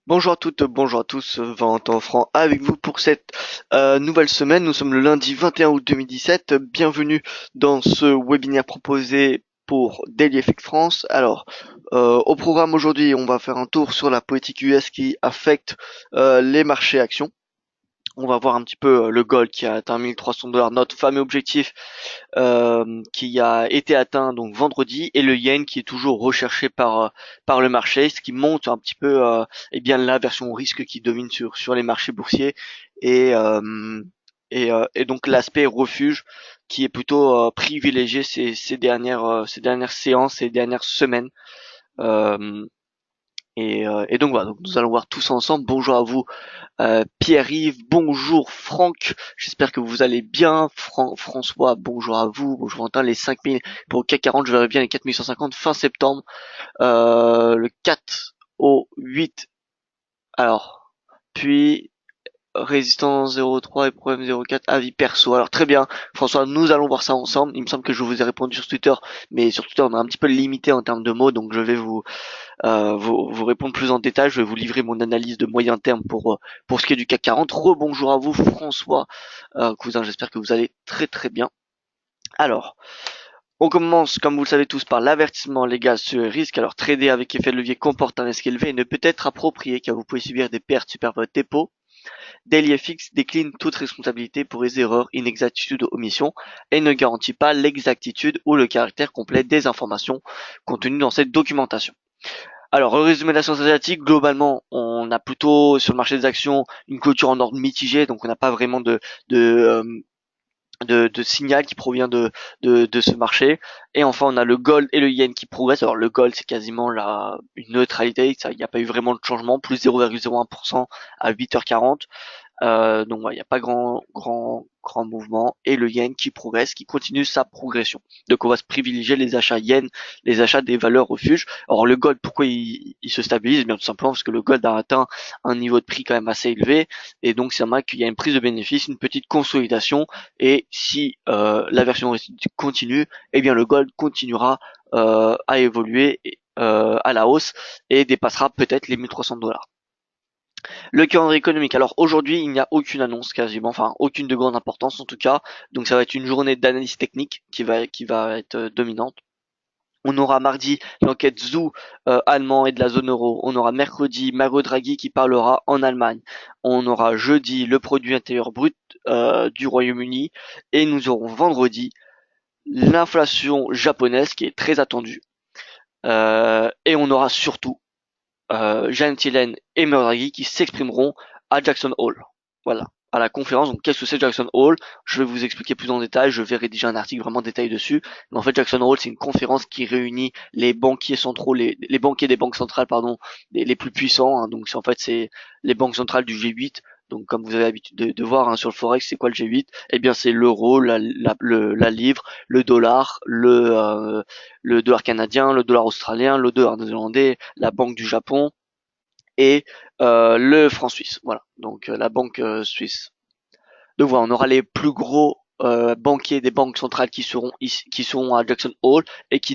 Bonjour à toutes, bonjour à tous, Valentin Franc avec vous pour cette nouvelle semaine. Nous sommes le lundi 21 août 2017. Bienvenue dans ce webinaire proposé pour DailyFX France. Alors, au programme aujourd'hui, on va faire un tour sur la politique US qui affecte les marchés actions. On va voir un petit peu le gold qui a atteint 1300 $, notre fameux objectif qui a été atteint donc vendredi, et le yen qui est toujours recherché par le marché, ce qui montre un petit peu eh bien l'aversion au risque qui domine sur les marchés boursiers, et et donc l'aspect refuge qui est plutôt privilégié ces dernières séances, ces dernières semaines. Euh, et donc voilà, donc nous allons voir tous ensemble. Bonjour à vous, Pierre-Yves, bonjour Franck, j'espère que vous allez bien. François, bonjour à vous, bonjour Valentin. Les 5000 pour le CAC 40, je verrai bien les 4150 fin septembre, le 4 au 8, alors, puis résistance 0,3 et problème 0,4, avis perso. Alors très bien, François, nous allons voir ça ensemble. Il me semble que je vous ai répondu sur Twitter, mais sur Twitter on est un petit peu limité en termes de mots, donc je vais vous répondre plus en détail. Je vais vous livrer mon analyse de moyen terme pour ce qui est du CAC 40. Rebonjour à vous, François, cousin, j'espère que vous allez très très bien. Alors, on commence, comme vous le savez tous, par l'avertissement légal sur le risque. Alors, trader avec effet de levier comporte un risque élevé et ne peut être approprié car vous pouvez subir des pertes super votre dépôt. DailyFX décline toute responsabilité pour les erreurs, inexactitudes ou omissions et ne garantit pas l'exactitude ou le caractère complet des informations contenues dans cette documentation. Alors, résumé de la science asiatique, globalement, on a plutôt sur le marché des actions une clôture en ordre mitigé, donc on n'a pas vraiment de, euh, de signal qui provient de ce marché. Et enfin, on a le gold et le yen qui progressent. Alors, le gold, c'est quasiment une neutralité, il n'y a pas eu vraiment de changement, plus 0,01% à 8h40. Donc voilà, il n'y a pas grand mouvement, et le yen qui progresse, qui continue sa progression. Donc on va se privilégier les achats yen, les achats des valeurs refuges. Alors le gold, pourquoi il se stabilise? Bien tout simplement parce que le gold a atteint un niveau de prix quand même assez élevé, et donc c'est normal qu'il y a une prise de bénéfice, une petite consolidation, et si la version continue, eh bien le gold continuera à évoluer à la hausse et dépassera peut-être les 1300 $. Le calendrier économique. Alors aujourd'hui, il n'y a aucune annonce quasiment, enfin aucune de grande importance en tout cas. Donc ça va être une journée d'analyse technique qui va être dominante. On aura mardi l'enquête Zoo allemand et de la zone euro. On aura mercredi Mario Draghi qui parlera en Allemagne. On aura jeudi le produit intérieur brut du Royaume-Uni. Et nous aurons vendredi l'inflation japonaise qui est très attendue. Et on aura surtout Janet Yellen et Mario Draghi qui s'exprimeront à Jackson Hole. Voilà, à la conférence. Donc qu'est-ce que c'est Jackson Hole? Je vais vous expliquer plus en détail, je vais rédiger un article vraiment détaillé dessus. Mais en fait, Jackson Hole, c'est une conférence qui réunit les banquiers centraux, les banquiers des banques centrales, pardon, les plus puissants, hein. Donc c'est les banques centrales du G8. Donc comme vous avez l'habitude de voir, hein, sur le Forex, c'est quoi le G8? Eh bien c'est l'euro, la livre, le dollar, le dollar canadien, le dollar australien, le dollar néerlandais, la banque du Japon et le franc suisse. Voilà, donc la banque suisse. Donc voilà, on aura les plus gros banquiers des banques centrales qui seront à Jackson Hole et qui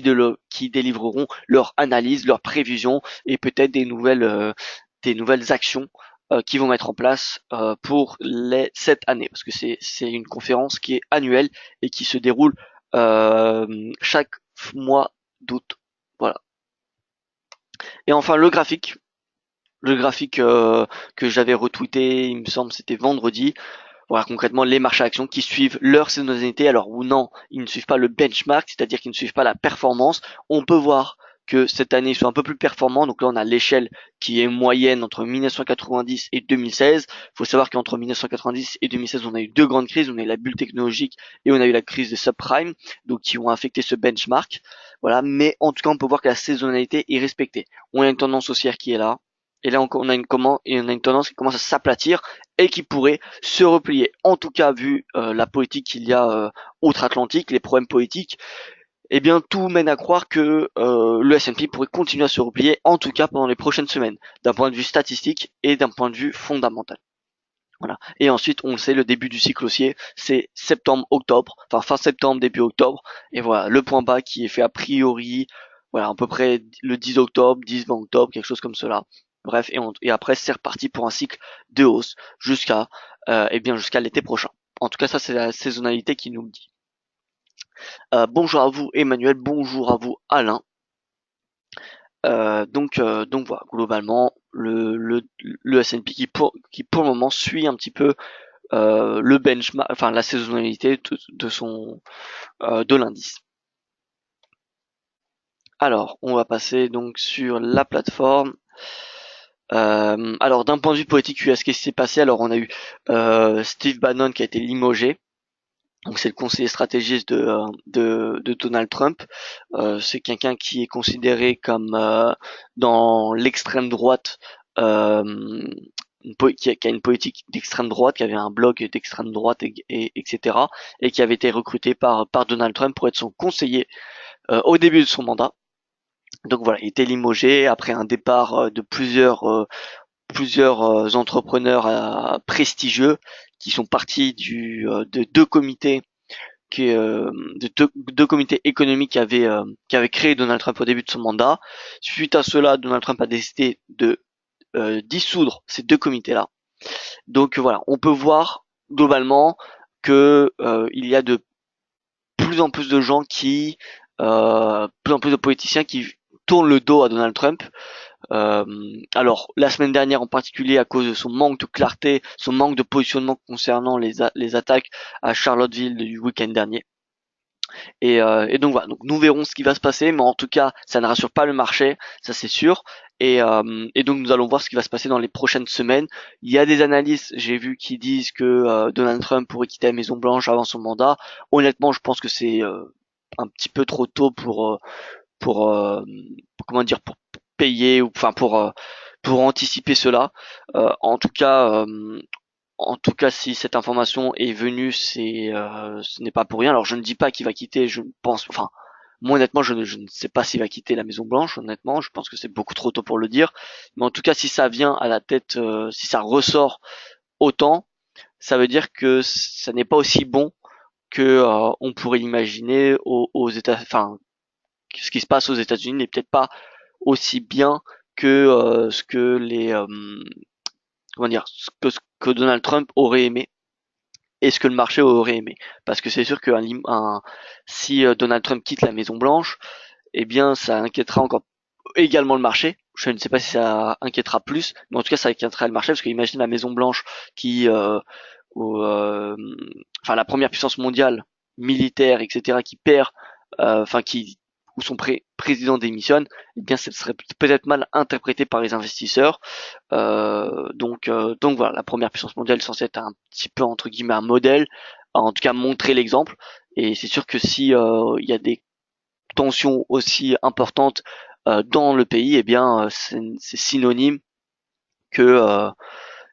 délivreront leur analyse, leurs prévisions et peut-être des nouvelles actions qui vont mettre en place pour cette année, parce que c'est une conférence qui est annuelle et qui se déroule chaque mois d'août. Voilà. Et enfin le graphique que j'avais retweeté, il me semble, c'était vendredi. Voilà, concrètement, les marchés actions qui suivent leur saisonnalité. Alors, ou non, ils ne suivent pas le benchmark, c'est-à-dire qu'ils ne suivent pas la performance. On peut voir que cette année, ils sont un peu plus performants. Donc là, on a l'échelle qui est moyenne entre 1990 et 2016. Il faut savoir qu'entre 1990 et 2016, on a eu deux grandes crises. On a eu la bulle technologique et on a eu la crise des subprimes, donc qui ont affecté ce benchmark. Voilà, mais en tout cas, on peut voir que la saisonnalité est respectée. On a une tendance haussière qui est là. Et là, on a une tendance qui commence à s'aplatir et qui pourrait se replier. En tout cas, vu la politique qu'il y a outre-Atlantique, les problèmes politiques, eh bien tout mène à croire que le S&P pourrait continuer à se replier, en tout cas pendant les prochaines semaines, d'un point de vue statistique et d'un point de vue fondamental. Voilà. Et ensuite, on le sait, le début du cycle haussier, c'est septembre-octobre, enfin fin septembre, début octobre. Et voilà, le point bas qui est fait a priori, voilà, à peu près le 10 octobre, 10-20 octobre, quelque chose comme cela. Bref, et après c'est reparti pour un cycle de hausse jusqu'à jusqu'à l'été prochain. En tout cas, ça c'est la saisonnalité qui nous le dit. Bonjour à vous Emmanuel, bonjour à vous Alain. Donc voilà, globalement le S&P qui pour le moment suit un petit peu le benchmark, enfin la saisonnalité de l'indice. Alors, on va passer donc sur la plateforme. Alors d'un point de vue politique US, qu'est-ce qui s'est passé? Alors on a eu Steve Bannon qui a été limogé. Donc c'est le conseiller stratégiste de Donald Trump. C'est quelqu'un qui est considéré comme dans l'extrême droite, qui a une politique d'extrême droite, qui avait un blog d'extrême droite etc. Et qui avait été recruté par Donald Trump pour être son conseiller au début de son mandat. Donc voilà, il était limogé après un départ de plusieurs entrepreneurs prestigieux qui sont partis de deux comités deux comités économiques qui avaient créé Donald Trump au début de son mandat. Suite à cela, Donald Trump a décidé de dissoudre ces deux comités-là. Donc voilà, on peut voir globalement que il y a de plus en plus de gens plus en plus de politiciens qui tournent le dos à Donald Trump. Alors la semaine dernière en particulier à cause de son manque de clarté, son manque de positionnement concernant les attaques à Charlottesville du week-end dernier. Et donc voilà, donc nous verrons ce qui va se passer, mais en tout cas ça ne rassure pas le marché, ça c'est sûr. Et donc nous allons voir ce qui va se passer dans les prochaines semaines. Il y a des analystes, j'ai vu, qui disent que Donald Trump pourrait quitter la Maison Blanche avant son mandat. Honnêtement, je pense que c'est un petit peu trop tôt pour comment dire, pour payer ou enfin pour anticiper cela. En tout cas, si cette information est venue, ce n'est pas pour rien. Alors, je ne dis pas qu'il va quitter. Je pense, enfin, moi honnêtement, je ne sais pas s'il va quitter la Maison Blanche. Honnêtement, je pense que c'est beaucoup trop tôt pour le dire. Mais en tout cas, si ça vient à la tête, si ça ressort autant, ça veut dire que ça n'est pas aussi bon que on pourrait l'imaginer aux États. Enfin, ce qui se passe aux États-Unis n'est peut-être pas aussi bien que ce que comment dire, ce que Donald Trump aurait aimé et ce que le marché aurait aimé. Parce que c'est sûr que si Donald Trump quitte la Maison Blanche, eh bien ça inquiétera encore également le marché. Je ne sais pas si ça inquiétera plus, mais en tout cas ça inquiétera le marché parce que imagine la Maison Blanche qui, enfin la première puissance mondiale militaire, etc., qui perd, enfin qui où son président démissionne, eh bien ça serait peut-être mal interprété par les investisseurs. Donc voilà, la première puissance mondiale est censée être un petit peu entre guillemets un modèle, en tout cas montrer l'exemple. Et c'est sûr que si il y a des tensions aussi importantes dans le pays, eh bien c'est synonyme que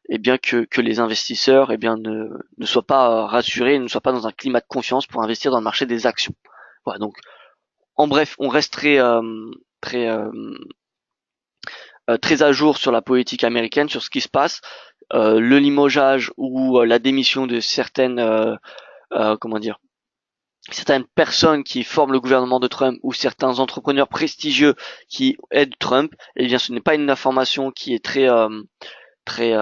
que les investisseurs ne soient pas rassurés, ne soient pas dans un climat de confiance pour investir dans le marché des actions. Voilà, donc en bref, on reste très très à jour sur la politique américaine, sur ce qui se passe, le limogeage ou la démission de comment dire, certaines personnes qui forment le gouvernement de Trump ou certains entrepreneurs prestigieux qui aident Trump. Eh bien, ce n'est pas une information qui est très très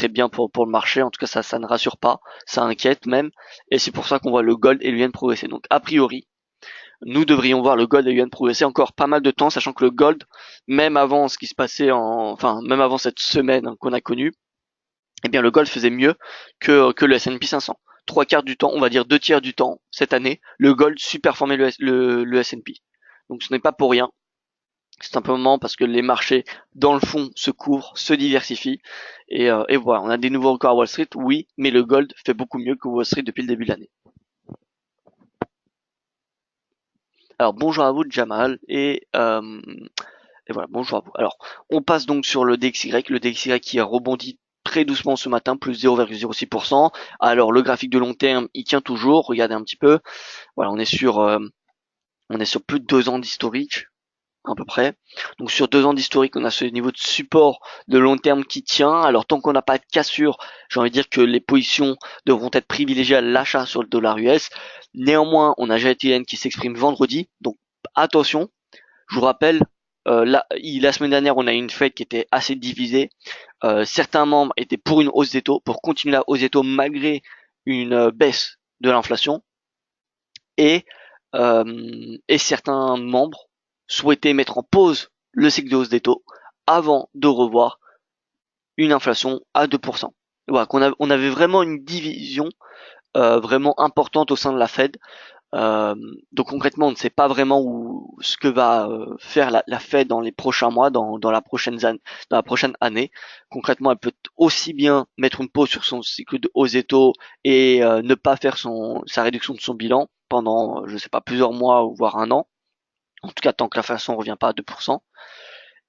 bien pour le marché. En tout cas, ça ne rassure pas, ça inquiète même, et c'est pour ça qu'on voit le gold et le yen progresser. Donc a priori, nous devrions voir le gold et le yuan progresser encore pas mal de temps, sachant que le gold, même avant ce qui se passait même avant cette semaine qu'on a connue, eh bien le gold faisait mieux que le S&P 500. Trois quarts du temps, on va dire deux tiers du temps cette année, le gold superformait le S&P. Donc ce n'est pas pour rien. C'est simplement parce que les marchés, dans le fond, se couvrent, se diversifient. Et voilà, on a des nouveaux records à Wall Street, oui, mais le gold fait beaucoup mieux que Wall Street depuis le début de l'année. Alors bonjour à vous Jamal et voilà, bonjour à vous. Alors on passe donc sur le DXY qui a rebondi très doucement ce matin, plus 0,06%. Alors le graphique de long terme, il tient toujours, regardez un petit peu. Voilà, on est sur plus de 2 ans d'historique à peu près. Donc sur 2 ans d'historique, on a ce niveau de support de long terme qui tient. Alors tant qu'on n'a pas de cassure, j'ai envie de dire que les positions devront être privilégiées à l'achat sur le dollar US. Néanmoins, on a JTN qui s'exprime vendredi, donc attention. Je vous rappelle, La semaine dernière, on a eu une Fed qui était assez divisée. Certains membres étaient pour une hausse des taux, pour continuer la hausse des taux malgré une baisse de l'inflation, et, et certains membres souhaitaient mettre en pause le cycle de hausse des taux avant de revoir une inflation à 2%. Voilà, on avait vraiment une division vraiment importante au sein de la Fed. Donc concrètement, on ne sait pas vraiment ce que va faire la Fed dans les prochains mois, dans la prochaine année. Concrètement, elle peut aussi bien mettre une pause sur son cycle de hausse des taux et ne pas faire sa réduction de son bilan pendant, je sais pas, plusieurs mois ou voire un an. En tout cas, tant que l'inflation ne revient pas à 2%.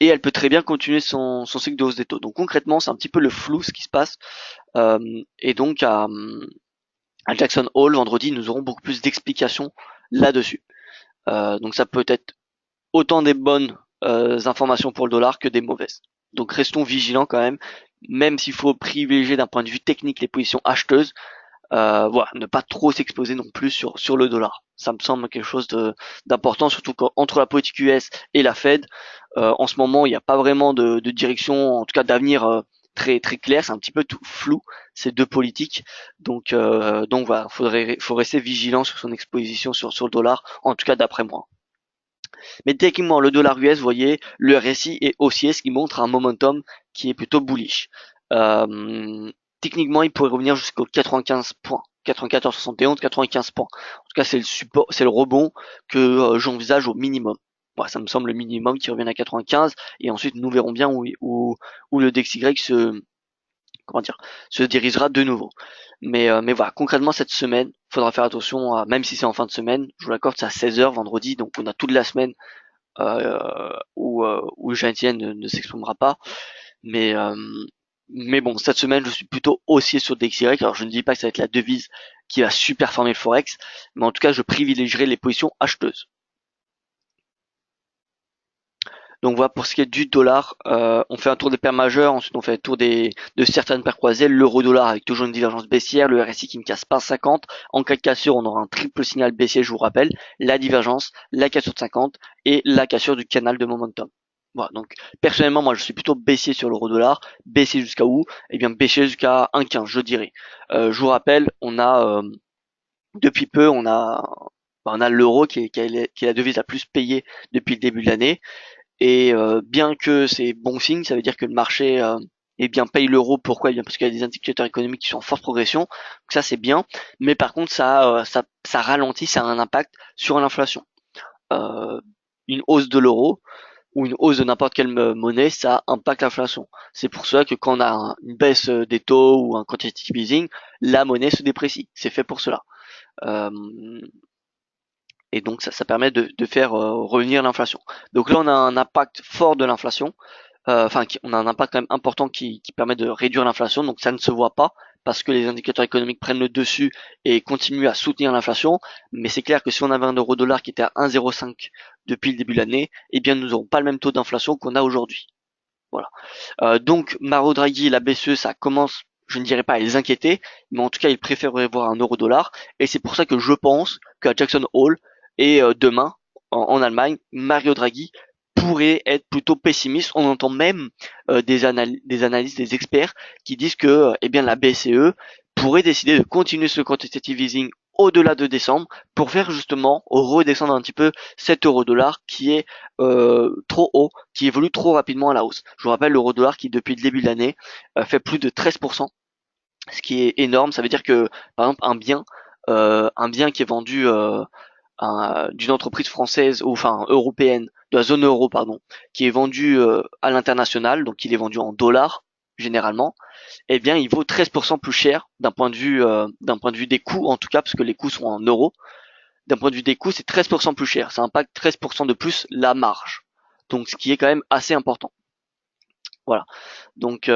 Et elle peut très bien continuer son cycle de hausse des taux. Donc concrètement, c'est un petit peu le flou ce qui se passe. Et donc à Jackson Hole vendredi, nous aurons beaucoup plus d'explications là-dessus. Donc ça peut être autant des bonnes informations pour le dollar que des mauvaises. Donc restons vigilants quand même s'il faut privilégier d'un point de vue technique les positions acheteuses. Voilà, ne pas trop s'exposer non plus sur le dollar. Ça me semble quelque chose d'important, surtout qu'entre la politique US et la Fed, en ce moment, il n'y a pas vraiment de direction, en tout cas d'avenir très très clair. C'est un petit peu tout flou ces deux politiques. Donc voilà, faut rester vigilant sur son exposition sur le dollar, en tout cas d'après moi. Mais techniquement, le dollar US, vous voyez, le RSI est haussier, ce qui montre un momentum qui est plutôt bullish. Techniquement, il pourrait revenir jusqu'aux 95 points. 94, 71, 95 points. En tout cas, c'est le support, c'est le rebond que j'envisage au minimum. Voilà, ça me semble le minimum qui revient à 95, et ensuite nous verrons bien où le DXY se dirigera de nouveau. Mais voilà, concrètement cette semaine, faudra faire attention même si c'est en fin de semaine, je vous l'accorde, c'est à 16h vendredi, donc on a toute la semaine où Jean Etienne ne s'exprimera pas. Mais mais bon, cette semaine, je suis plutôt haussier sur DXY. Alors, je ne dis pas que ça va être la devise qui va super former le Forex, mais en tout cas, je privilégierai les positions acheteuses. Donc voilà pour ce qui est du dollar, on fait un tour des paires majeures, ensuite on fait un tour de certaines paires croisées, l'euro-dollar avec toujours une divergence baissière, le RSI qui ne casse pas 50, en cas de cassure on aura un triple signal baissier, je vous rappelle, la divergence, la cassure de 50 et la cassure du canal de momentum. Voilà, donc personnellement moi je suis plutôt baissier sur l'euro-dollar, baissier jusqu'à où? Eh bien baissier jusqu'à 1,15 je dirais. Je vous rappelle, depuis peu on a l'euro qui est la devise la plus payée depuis le début de l'année. Et bien que c'est bon signe, ça veut dire que le marché eh bien paye l'euro. Pourquoi? Eh bien parce qu'il y a des indicateurs économiques qui sont en forte progression. Donc ça c'est bien. Mais par contre ça ralentit, ça a un impact sur l'inflation. Euh, une hausse de l'euro ou une hausse de n'importe quelle monnaie, ça impacte l'inflation. C'est pour cela que quand on a une baisse des taux ou un quantitative easing, la monnaie se déprécie. C'est fait pour cela. Euh, et donc ça permet de faire revenir l'inflation. Donc là on a un impact fort de l'inflation, enfin on a un impact quand même important qui permet de réduire l'inflation, donc ça ne se voit pas parce que les indicateurs économiques prennent le dessus et continuent à soutenir l'inflation, mais c'est clair que si on avait un euro dollar qui était à 1,05 depuis le début de l'année, eh bien nous n'aurons pas le même taux d'inflation qu'on a aujourd'hui. Voilà. Donc Mario Draghi et la BCE, ça commence, je ne dirais pas à les inquiéter, mais en tout cas ils préféreraient voir un euro dollar, et c'est pour ça que je pense qu'à Jackson Hole et demain en Allemagne, Mario Draghi pourrait être plutôt pessimiste. On entend même des analystes, des experts qui disent que eh bien la BCE pourrait décider de continuer ce quantitative easing au-delà de décembre pour faire justement redescendre un petit peu cet euro dollar qui est trop haut, qui évolue trop rapidement à la hausse. Je vous rappelle l'euro dollar qui depuis le début de l'année fait plus de 13%, ce qui est énorme. Ça veut dire que par exemple un bien qui est vendu d'une entreprise française ou enfin européenne de la zone euro pardon, qui est vendu à l'international, donc il est vendu en dollars généralement, eh bien il vaut 13% plus cher d'un point de vue des coûts en tout cas parce que les coûts sont en euros. D'un point de vue des coûts, c'est 13% plus cher. Ça impacte 13% de plus la marge. Donc ce qui est quand même assez important. Voilà. Donc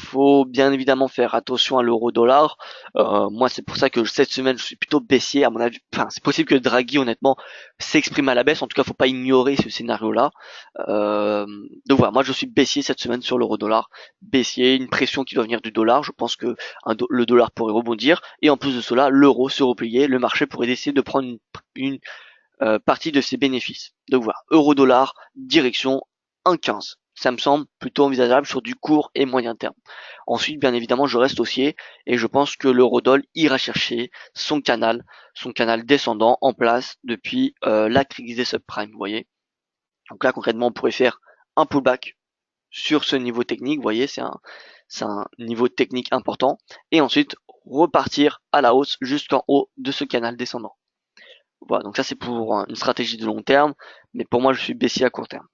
faut bien évidemment faire attention à l'euro-dollar. Moi, c'est pour ça que cette semaine, je suis plutôt baissier. À mon avis, enfin, c'est possible que Draghi, honnêtement, s'exprime à la baisse. En tout cas, faut pas ignorer ce scénario-là. Donc voilà, moi, je suis baissier cette semaine sur l'euro-dollar. Baissier, une pression qui doit venir du dollar. Je pense que le dollar pourrait rebondir. Et en plus de cela, l'euro se replier. Le marché pourrait décider de prendre partie de ses bénéfices. Donc voilà, euro-dollar, direction 1,15. Ça me semble plutôt envisageable sur du court et moyen terme. Ensuite, bien évidemment, je reste haussier et je pense que l'eurodoll ira chercher son canal descendant en place depuis la crise des subprimes, vous voyez. Donc là, concrètement, on pourrait faire un pullback sur ce niveau technique, vous voyez, c'est un niveau technique important, et ensuite repartir à la hausse jusqu'en haut de ce canal descendant. Voilà, donc ça c'est pour une stratégie de long terme, mais pour moi je suis baissier à court terme.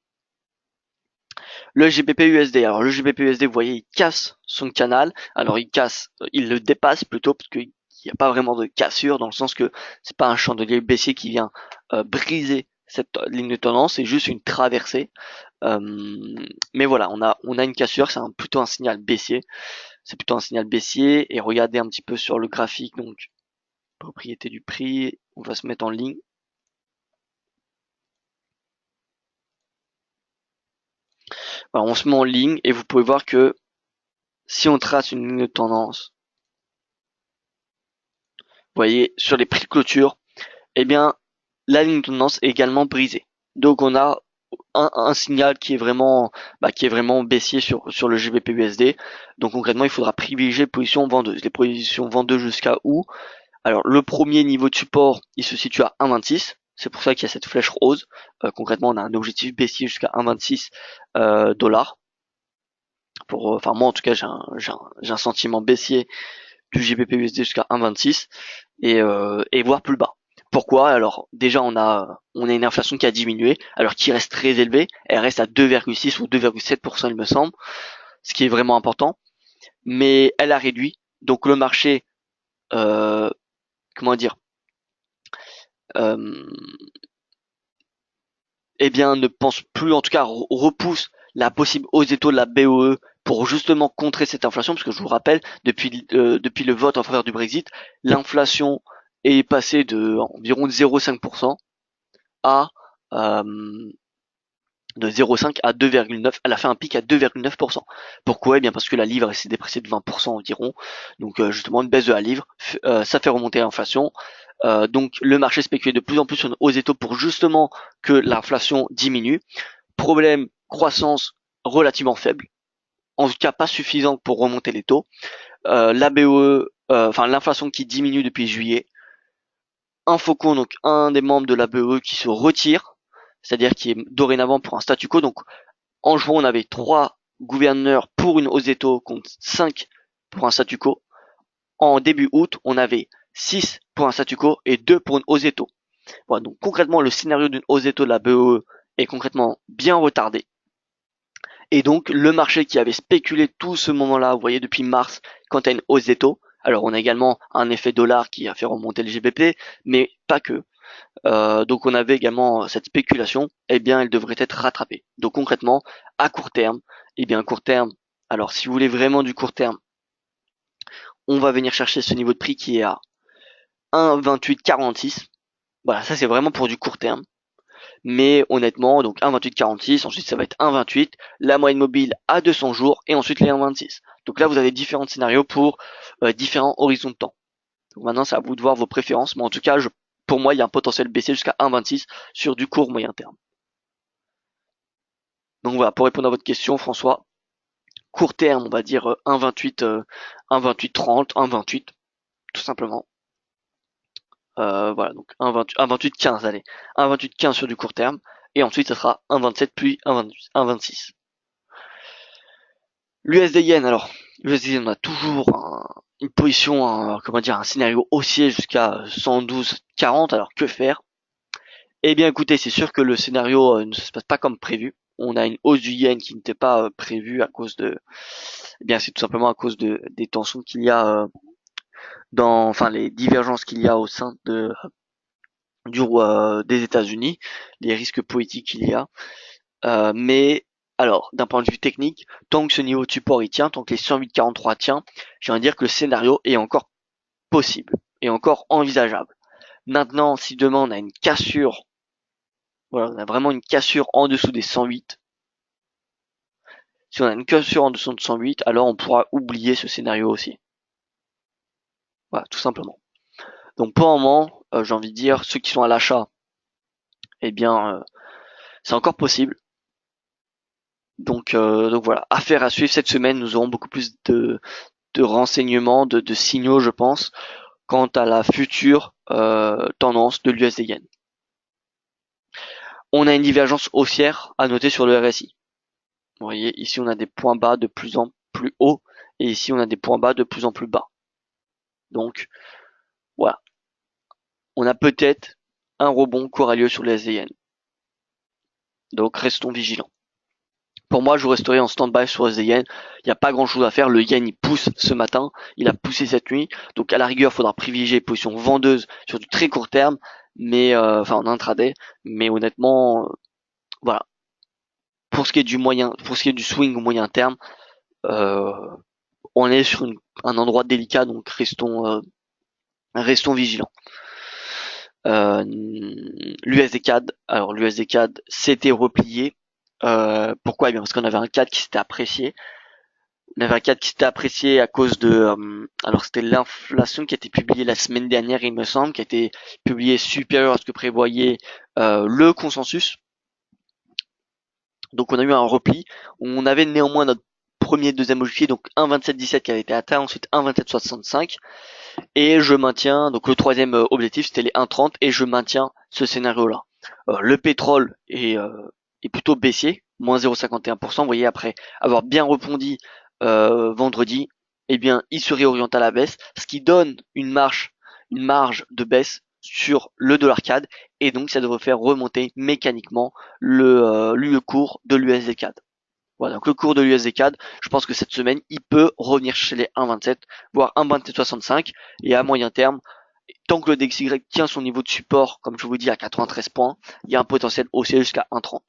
Le GBP USD, alors le GBP USD, vous voyez, il casse son canal, alors il le dépasse plutôt, parce qu'il n'y a pas vraiment de cassure, dans le sens que c'est pas un chandelier baissier qui vient briser cette ligne de tendance, c'est juste une traversée. Mais voilà, on a une cassure, c'est plutôt un signal baissier. C'est plutôt un signal baissier. Et regardez un petit peu sur le graphique, donc propriété du prix, on va se mettre en ligne. Voilà, on se met en ligne et vous pouvez voir que si on trace une ligne de tendance, vous voyez, sur les prix de clôture, eh bien, la ligne de tendance est également brisée. Donc on a un signal qui est vraiment baissier sur le GBP USD. Donc concrètement, il faudra privilégier les positions vendeuses. Les positions vendeuses jusqu'à où? Alors le premier niveau de support, il se situe à 1,26. C'est pour ça qu'il y a cette flèche rose. Concrètement, on a un objectif baissier jusqu'à 1,26 dollars. Enfin moi en tout cas, j'ai un sentiment baissier du GBP USD jusqu'à 1,26 et voire plus bas. Pourquoi? Alors déjà on a une inflation qui a diminué, alors qui reste très élevée, elle reste à 2,6 ou 2,7% il me semble, ce qui est vraiment important, mais elle a réduit, donc le marché, euh, comment dire, euh, eh bien ne pense plus, en tout cas repousse la possible hausse des taux de la BOE pour justement contrer cette inflation, parce que je vous rappelle, depuis le vote en faveur du Brexit, l'inflation est passée de environ 0,5% à de 0,5 à 2,9. Elle a fait un pic à 2,9%. Pourquoi? Eh bien parce que la livre s'est dépréciée de 20% environ. Donc justement une baisse de la livre, ça fait remonter l'inflation. Donc le marché spécule de plus en plus sur une hausse des taux pour justement que l'inflation diminue. Problème, croissance relativement faible, en tout cas pas suffisante pour remonter les taux. La BOE, enfin l'inflation qui diminue depuis juillet. Un faucon, donc un des membres de la BOE qui se retire, c'est-à-dire qui est dorénavant pour un statu quo. Donc en juin, on avait 3 gouverneurs pour une hausse des taux contre 5 pour un statu quo. En début août, on avait 6 pour un statu quo et 2 pour une hausse des taux. Voilà, donc concrètement, le scénario d'une hausse des taux de la BOE est concrètement bien retardé. Et donc, le marché qui avait spéculé tout ce moment-là, vous voyez, depuis mars, quand il y a une hausse des taux, alors on a également un effet dollar qui a fait remonter le GBP, mais pas que. Donc on avait également cette spéculation, eh bien elle devrait être rattrapée. Donc concrètement, à court terme, eh bien à court terme, alors si vous voulez vraiment du court terme, on va venir chercher ce niveau de prix qui est à 1,2846. Voilà, ça c'est vraiment pour du court terme. Mais honnêtement, donc 1,2846, ensuite ça va être 1,28, la moyenne mobile à 200 jours et ensuite les 1,26. Donc là vous avez différents scénarios pour différents horizons de temps. Donc maintenant c'est à vous de voir vos préférences, mais en tout cas pour moi il y a un potentiel baissier jusqu'à 1,26 sur du court moyen terme. Donc voilà, pour répondre à votre question, François, court terme, on va dire 1,28, 1,28,30, 1,28, tout simplement. Voilà, donc 1,28,15, allez. 1,28,15 sur du court terme. Et ensuite, ça sera 1,27 puis 1,26. L'USD Yen, alors, l'USD Yen, on a toujours une position, comment dire, un scénario haussier jusqu'à 112,40. Alors, que faire? Eh bien, écoutez, c'est sûr que le scénario ne se passe pas comme prévu. On a une hausse du yen qui n'était pas prévue à cause de, eh bien, c'est tout simplement à cause des tensions qu'il y a enfin, les divergences qu'il y a au sein des États-Unis, les risques politiques qu'il y a. Mais alors, d'un point de vue technique, tant que ce niveau de support il tient, tant que les 108,43 tient, j'ai envie de dire que le scénario est encore possible et encore envisageable. Maintenant, si demain on a une cassure, voilà, on a vraiment une cassure en dessous des 108. Si on a une cassure en dessous de 108, alors on pourra oublier ce scénario aussi. Voilà, tout simplement. Donc pour le moment, j'ai envie de dire, ceux qui sont à l'achat, eh bien c'est encore possible. Donc voilà, affaire à suivre cette semaine. Nous aurons beaucoup plus de renseignements, de signaux, je pense, quant à la future tendance de l'USD Yen. On a une divergence haussière à noter sur le RSI. Vous voyez, ici on a des points bas de plus en plus hauts et ici on a des points bas de plus en plus bas. Donc voilà, on a peut-être un rebond qui aura lieu sur le SDN. Donc restons vigilants. Pour moi, je resterai en stand-by sur SDN. Il n'y a pas grand-chose à faire. Le yen, il pousse ce matin. Il a poussé cette nuit. Donc à la rigueur, il faudra privilégier position vendeuse sur du très court terme, mais enfin en intraday. Mais honnêtement, voilà. Pour ce qui est du swing au moyen terme, euh, on est sur un endroit délicat. Donc restons vigilants. L'USD CAD, alors l'USD CAD s'était replié. Pourquoi? Eh bien parce qu'on avait un CAD qui s'était apprécié. On avait un CAD qui s'était apprécié à cause de, alors c'était l'inflation qui a été publiée la semaine dernière, il me semble, qui a été publiée supérieure à ce que prévoyait le consensus. Donc on a eu un repli. On avait néanmoins notre premier et deuxième objectif, donc 1,2717 qui avait été atteint, ensuite 1,2765. Et je maintiens, donc le troisième objectif c'était les 1,30 et je maintiens ce scénario-là. Le pétrole est plutôt baissier, moins 0,51%. Vous voyez, après avoir bien rebondi vendredi, eh bien il se réoriente à la baisse, ce qui donne une marge de baisse sur le dollar CAD et donc ça devrait faire remonter mécaniquement le cours de l'USD CAD. Voilà, donc le cours de l'USD CAD, je pense que cette semaine, il peut revenir chez les 1,27, voire 1,2765, et à moyen terme, tant que le DXY tient son niveau de support, comme je vous dis, à 93 points, il y a un potentiel haussier jusqu'à 1,30.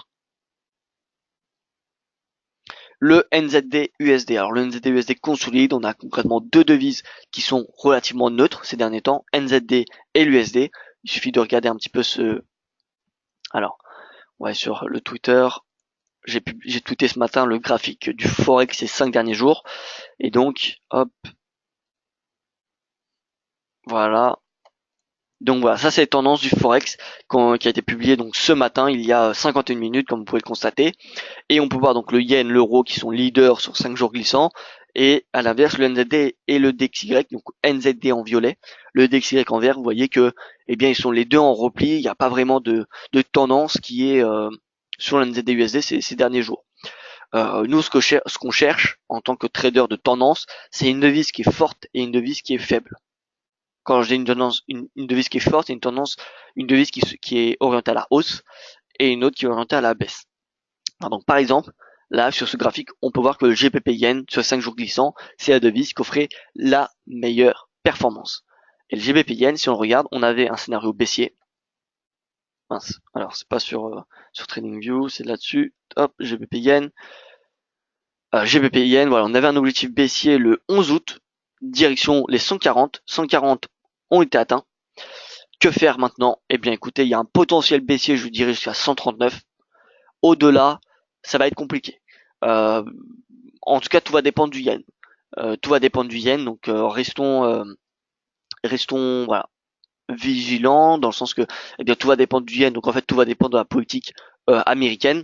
Le NZD USD. Alors le NZD USD consolide, on a concrètement deux devises qui sont relativement neutres ces derniers temps, NZD et l'USD. Il suffit de regarder un petit peu alors, ouais, sur le Twitter, j'ai tweeté ce matin le graphique du Forex ces 5 derniers jours. Et donc, hop, voilà. Donc voilà, ça c'est les tendances du Forex qui a été publié donc ce matin, il y a 51 minutes, comme vous pouvez le constater. Et on peut voir donc le yen, l'euro qui sont leaders sur 5 jours glissants. Et à l'inverse, le NZD et le DXY, donc NZD en violet, le DXY en vert, vous voyez que eh bien ils sont les deux en repli, il n'y a pas vraiment de tendance qui est sur le NZD USD ces derniers jours. Nous, ce qu'on cherche en tant que trader de tendance, c'est une devise qui est forte et une devise qui est faible. Quand j'ai une tendance, une devise qui est forte, c'est une devise qui est orientée à la hausse et une autre qui est orientée à la baisse. Alors donc par exemple, là sur ce graphique, on peut voir que le GBP Yen sur 5 jours glissants, c'est la devise qui offrait la meilleure performance. Et le GBP Yen, si on le regarde, on avait un scénario baissier. Mince, alors c'est pas sur TradingView, c'est là-dessus. Hop, GBP Yen. GBP Yen, voilà, on avait un objectif baissier le 11 août, direction les 140. 140 ont été atteints. Que faire maintenant? Eh bien écoutez, il y a un potentiel baissier, je dirais jusqu'à 139. Au-delà, ça va être compliqué. Euh, En tout cas, tout va dépendre du yen. Tout va dépendre du yen, donc restons voilà, vigilants dans le sens que eh bien tout va dépendre du yen. Donc en fait, tout va dépendre de la politique américaine.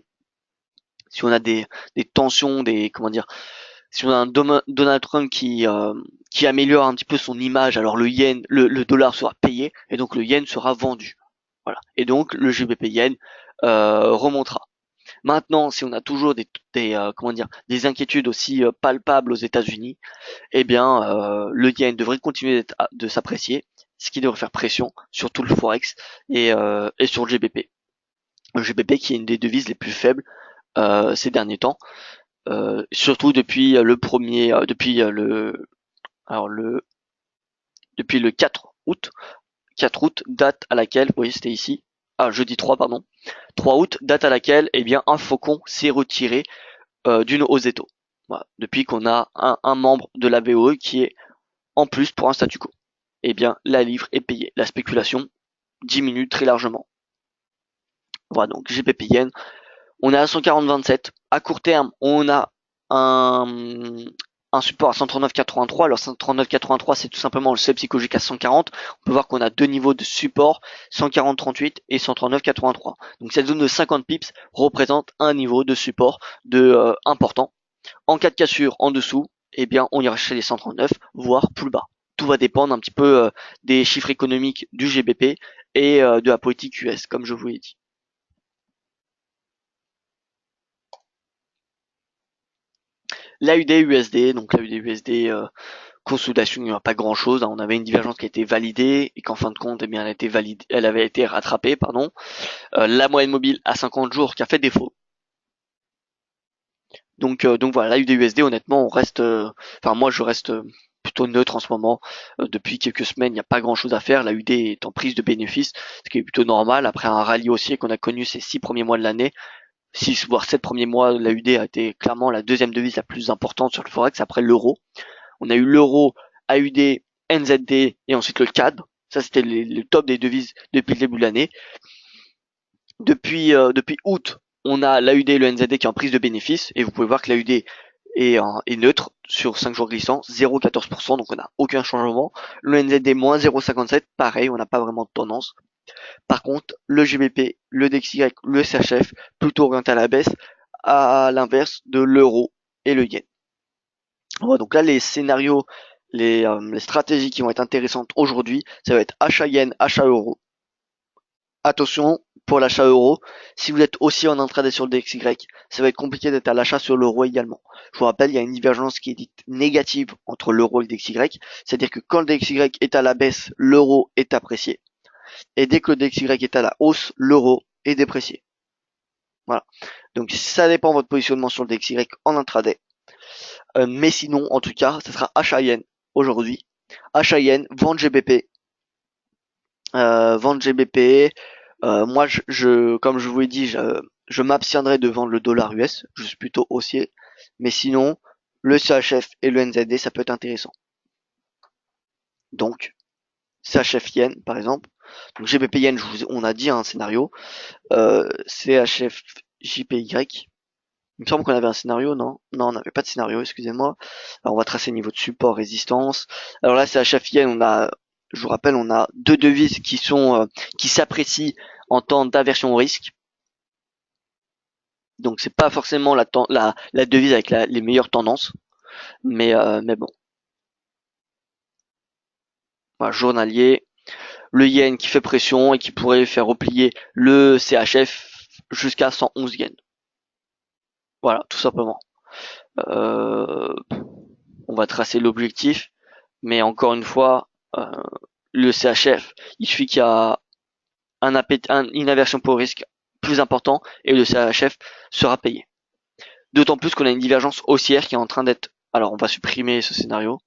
Si on a des tensions, des comment dire, si on a un Donald Trump qui améliore un petit peu son image, alors le yen, le dollar sera payé et donc le yen sera vendu. Voilà. Et donc le GBP yen remontera. Maintenant, si on a toujours comment dire, des inquiétudes aussi palpables aux États-Unis, eh bien le yen devrait continuer de s'apprécier, ce qui devrait faire pression sur tout le forex et sur le GBP. Le GBP qui est une des devises les plus faibles ces derniers temps, surtout depuis le premier, alors depuis le 4 août. 4 août, date à laquelle, vous voyez, c'était ici, jeudi 3, pardon, 3 août, date à laquelle, eh bien, un faucon s'est retiré d'une hausse des taux. Voilà, depuis qu'on a un membre de la BOE qui est en plus pour un statu quo. Eh bien, la livre est payée. La spéculation diminue très largement. Voilà, donc GBP Yen, on est à 140,27. À court terme, on a un un support à 139,83. Alors 139,83 c'est tout simplement le seuil psychologique à 140. On peut voir qu'on a deux niveaux de support, 140,38 et 139,83. Donc cette zone de 50 pips représente un niveau de support important. En cas de cassure en dessous, eh bien on ira chercher les 139, voire plus bas. Tout va dépendre un petit peu des chiffres économiques du GBP et de la politique US, comme je vous l'ai dit. L'AUD-USD, donc l'AUD-USD consolidation, il n'y a pas grand chose. On avait une divergence qui a été validée et qu'en fin de compte, eh bien, elle avait été rattrapée, pardon. La moyenne mobile à 50 jours qui a fait défaut. Donc voilà, l'AUD-USD, honnêtement, on reste, moi je reste plutôt neutre en ce moment. Depuis quelques semaines, il n'y a pas grand chose à faire. L'AUD est en prise de bénéfice, ce qui est plutôt normal après un rallye haussier qu'on a connu ces 6 premiers mois de l'année. 6 voire 7 premiers mois, l'AUD a été clairement la deuxième devise la plus importante sur le Forex après l'euro. On a eu l'euro, AUD, NZD et ensuite le CAD. Ça, c'était le top des devises depuis le début de l'année. Depuis août, on a l'AUD et le NZD qui est en prise de bénéfice. Et vous pouvez voir que l'AUD est neutre sur 5 jours glissants, 0,14%, donc on n'a aucun changement. Le NZD, moins 0,57, pareil, on n'a pas vraiment de tendance. Par contre, le GBP, le DXY, le CHF, plutôt orienté à la baisse, à l'inverse de l'euro et le yen. Ouais, donc là, les scénarios, les stratégies qui vont être intéressantes aujourd'hui, ça va être achat yen, achat euro. Attention, pour l'achat euro, si vous êtes aussi en intraday sur le DXY, ça va être compliqué d'être à l'achat sur l'euro également. Je vous rappelle, il y a une divergence qui est dite négative entre l'euro et le DXY, c'est-à-dire que quand le DXY est à la baisse, l'euro est apprécié. Et dès que le DXY est à la hausse, l'euro est déprécié. Voilà. Donc ça dépend de votre positionnement sur le DXY en intraday. Mais sinon, en tout cas, ça sera achat yen aujourd'hui. Achat yen, vente GBP. Vente GBP. Moi, comme je vous l'ai dit, je m'abstiendrai de vendre le dollar US. Je suis plutôt haussier. Mais sinon, le CHF et le NZD, ça peut être intéressant. Donc, CHF yen, par exemple. Donc GBP yen, on a dit un scénario. CHF JPY. Il me semble qu'on avait un scénario, non? Non, on n'avait pas de scénario, excusez-moi. Alors on va tracer niveau de support, résistance. Alors là, c'est CHF yen, je vous rappelle, on a deux devises qui s'apprécient en temps d'aversion au risque. Donc c'est pas forcément la devise avec les meilleures tendances, mais bon. Voilà, journalier, le yen qui fait pression et qui pourrait faire replier le CHF jusqu'à 111 yens. Voilà, tout simplement. On va tracer l'objectif, mais encore une fois, le CHF, il suffit qu'il y a une aversion pour risque plus important et le CHF sera payé. D'autant plus qu'on a une divergence haussière qui est en train d'être... Alors on va supprimer ce scénario.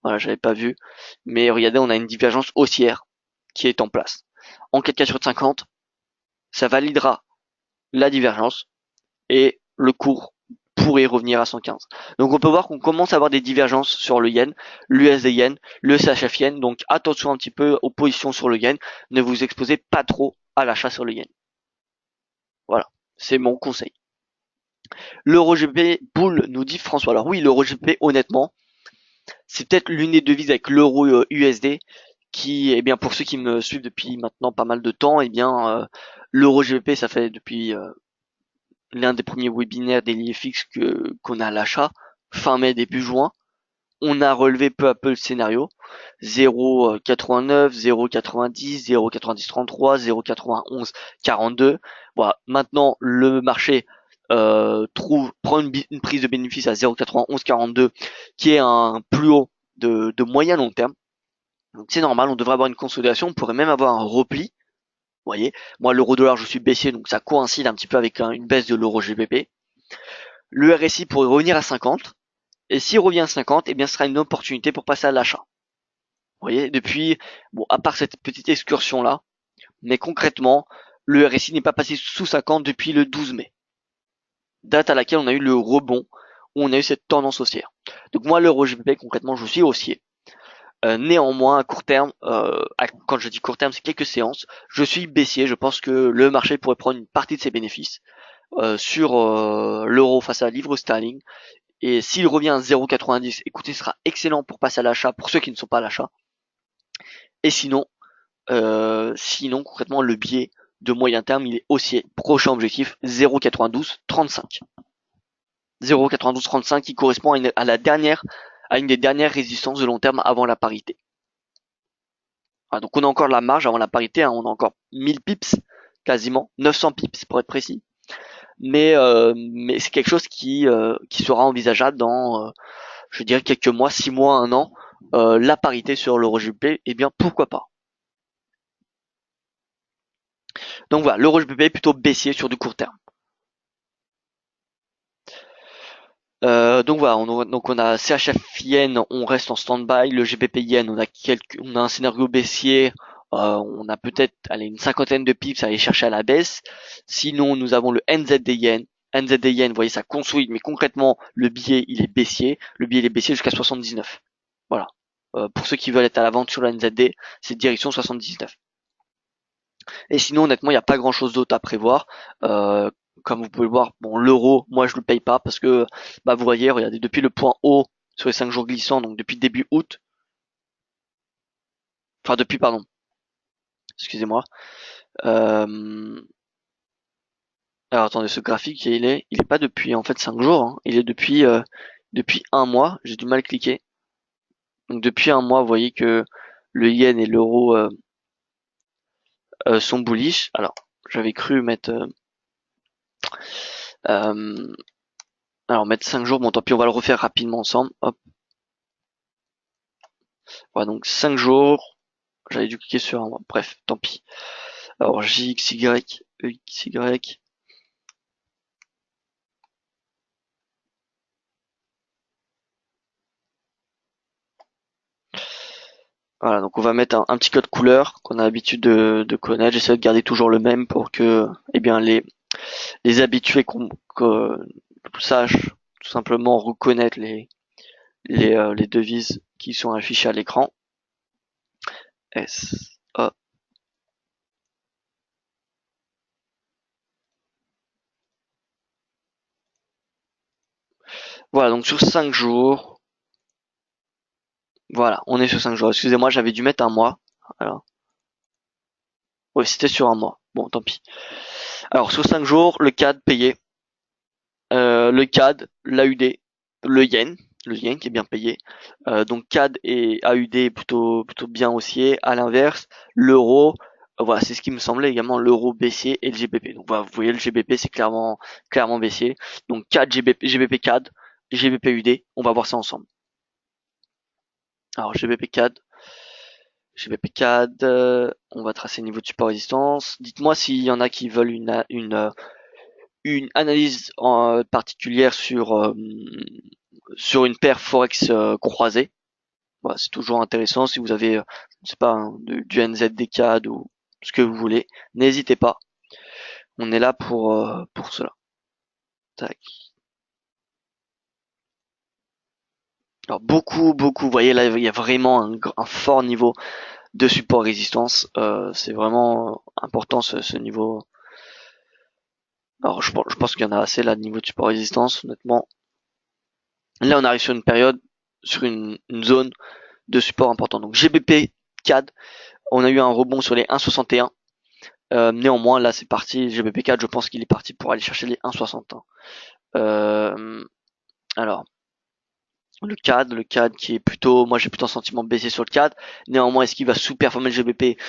Voilà, j'avais pas vu. Mais regardez, on a une divergence haussière qui est en place. En 4K sur 50, ça validera la divergence et le cours pourrait revenir à 115. Donc on peut voir qu'on commence à avoir des divergences sur le yen, l'USD yen, le CHF yen. Donc attention un petit peu aux positions sur le yen. Ne vous exposez pas trop à l'achat sur le yen. Voilà, c'est mon conseil. L'euro GBP boule, nous dit François. Alors oui, l'euro GBP, honnêtement, c'est peut-être l'une des devises avec l'euro USD qui, eh bien, pour ceux qui me suivent depuis maintenant pas mal de temps, eh bien, l'euro GBP, ça fait depuis l'un des premiers webinaires d'EliFX qu'on a à l'achat, fin mai, début juin. On a relevé peu à peu le scénario. 0,89, 0,90, 0,9033, 0,91, 42. Voilà. Maintenant, le marché prend une prise de bénéfice à 0,9142 qui est un plus haut de moyen long terme. Donc c'est normal, on devrait avoir une consolidation, on pourrait même avoir un repli. Vous voyez, moi l'euro dollar je suis baissier, donc ça coïncide un petit peu avec une baisse de l'euro GBP. Le RSI pourrait revenir à 50, et s'il revient à 50, eh bien ce sera une opportunité pour passer à l'achat. Vous voyez, depuis, bon, à part cette petite excursion là, mais concrètement, le RSI n'est pas passé sous 50 depuis le 12 mai. Date à laquelle on a eu le rebond, où on a eu cette tendance haussière. Donc moi l'euro GBP, concrètement, je suis haussier. Néanmoins, à court terme, quand je dis court terme, c'est quelques séances, je suis baissier. Je pense que le marché pourrait prendre une partie de ses bénéfices sur l'euro face à la livre sterling Et s'il revient à 0,90, écoutez, ce sera excellent pour passer à l'achat pour ceux qui ne sont pas à l'achat. Et sinon concrètement le biais de moyen terme il est haussier. Prochain objectif 0,9235. 0,9235 qui correspond à une des dernières résistances de long terme avant la parité. Voilà, donc on a encore de la marge avant la parité, hein, on a encore 1000 pips quasiment, 900 pips pour être précis. Mais c'est quelque chose qui sera envisageable dans je dirais quelques mois, 6 mois, 1 an. La parité sur l'euro GBP, eh bien pourquoi pas. Donc voilà, l'euro GBP est plutôt baissier sur du court terme. Donc voilà, on a CHF Yen, on reste en stand-by. Le GBP Yen, on a un scénario baissier. On a peut-être, une cinquantaine de pips à aller chercher à la baisse. Sinon, nous avons le NZD Yen. NZD Yen, vous voyez, ça consolide, mais concrètement, le billet, il est baissier. Le billet, il est baissier jusqu'à 79. Voilà. Pour ceux qui veulent être à la vente sur le NZD, c'est direction 79. Et sinon, honnêtement, il n'y a pas grand chose d'autre à prévoir. Comme vous pouvez le voir, bon, l'euro, moi je le paye pas parce que, bah, vous voyez, regardez, depuis le point haut sur les 5 jours glissants, donc depuis début août, enfin pardon, excusez-moi. Euh, alors attendez, ce graphique, il est pas depuis en fait 5 jours, hein. Il est depuis un mois. J'ai du mal à cliquer. Donc depuis un mois, vous voyez que le yen et l'euro sont bullish. Alors, j'avais cru mettre euh, alors mettre 5 jours, bon tant pis, on va le refaire rapidement ensemble. Hop. Voilà, donc 5 jours. J'avais dû cliquer sur un, bref, tant pis. Alors JXY, EXY. Voilà, donc on va mettre un petit code couleur qu'on a l'habitude de connaître. J'essaie de garder toujours le même pour que, eh bien, les habitués sachent tout simplement reconnaître les devises qui sont affichées à l'écran. S, A. Voilà, donc sur 5 jours. Voilà, on est sur 5 jours. Excusez-moi, j'avais dû mettre un mois. Alors, oui, c'était sur un mois. Bon, tant pis. Alors, sur 5 jours, le CAD payé. Le CAD, l'AUD, le yen qui est bien payé. Donc CAD et AUD plutôt bien haussier. À l'inverse, l'euro, voilà, c'est ce qui me semblait également, l'euro baissier et le GBP. Donc voilà, vous voyez le GBP c'est clairement baissier. Donc CAD, GBP CAD, GBP UD, on va voir ça ensemble. Alors GBP CAD, on va tracer le niveau de support résistance. Dites-moi s'il y en a qui veulent une analyse particulière sur une paire forex croisée. Voilà, c'est toujours intéressant si vous avez, je sais pas, du NZD CAD ou ce que vous voulez. N'hésitez pas. On est là pour cela. Tac. Alors vous voyez là, il y a vraiment un fort niveau de support résistance. C'est vraiment important ce niveau. Alors je pense qu'il y en a assez là de niveau de support résistance, honnêtement. Là on arrive sur une période, sur une zone de support important. Donc GBP CAD, on a eu un rebond sur les 1,61. Néanmoins, là c'est parti. GBP CAD, je pense qu'il est parti pour aller chercher les 1,61. Alors, le CAD qui est plutôt, moi j'ai plutôt un sentiment baissé sur le CAD. Néanmoins, est-ce qu'il va sous-performer le GBP?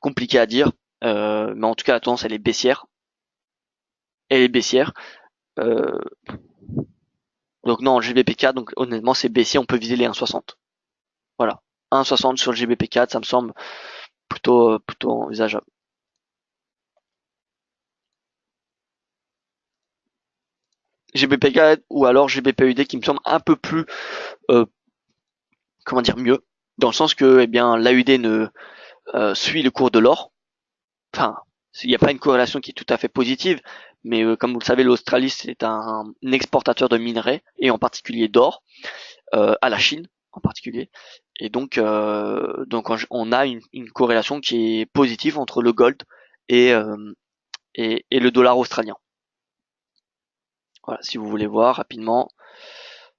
Compliqué à dire. Mais en tout cas, la tendance elle est baissière. Elle est baissière. Euh, donc non, GBP CAD, donc honnêtement c'est baissier, on peut viser les 1,60. Voilà. 1,60 sur le GBP CAD, ça me semble plutôt envisageable. GBP4 ou alors GBPUD qui me semble un peu plus euh, comment dire mieux dans le sens que eh bien l'AUD ne suit le cours de l'or. Enfin, il n'y a pas une corrélation qui est tout à fait positive, mais comme vous le savez, l'Australie c'est un exportateur de minerais et en particulier d'or à la Chine en particulier. Et donc on a une corrélation qui est positive entre le gold et, et le dollar australien. Voilà, si vous voulez voir rapidement.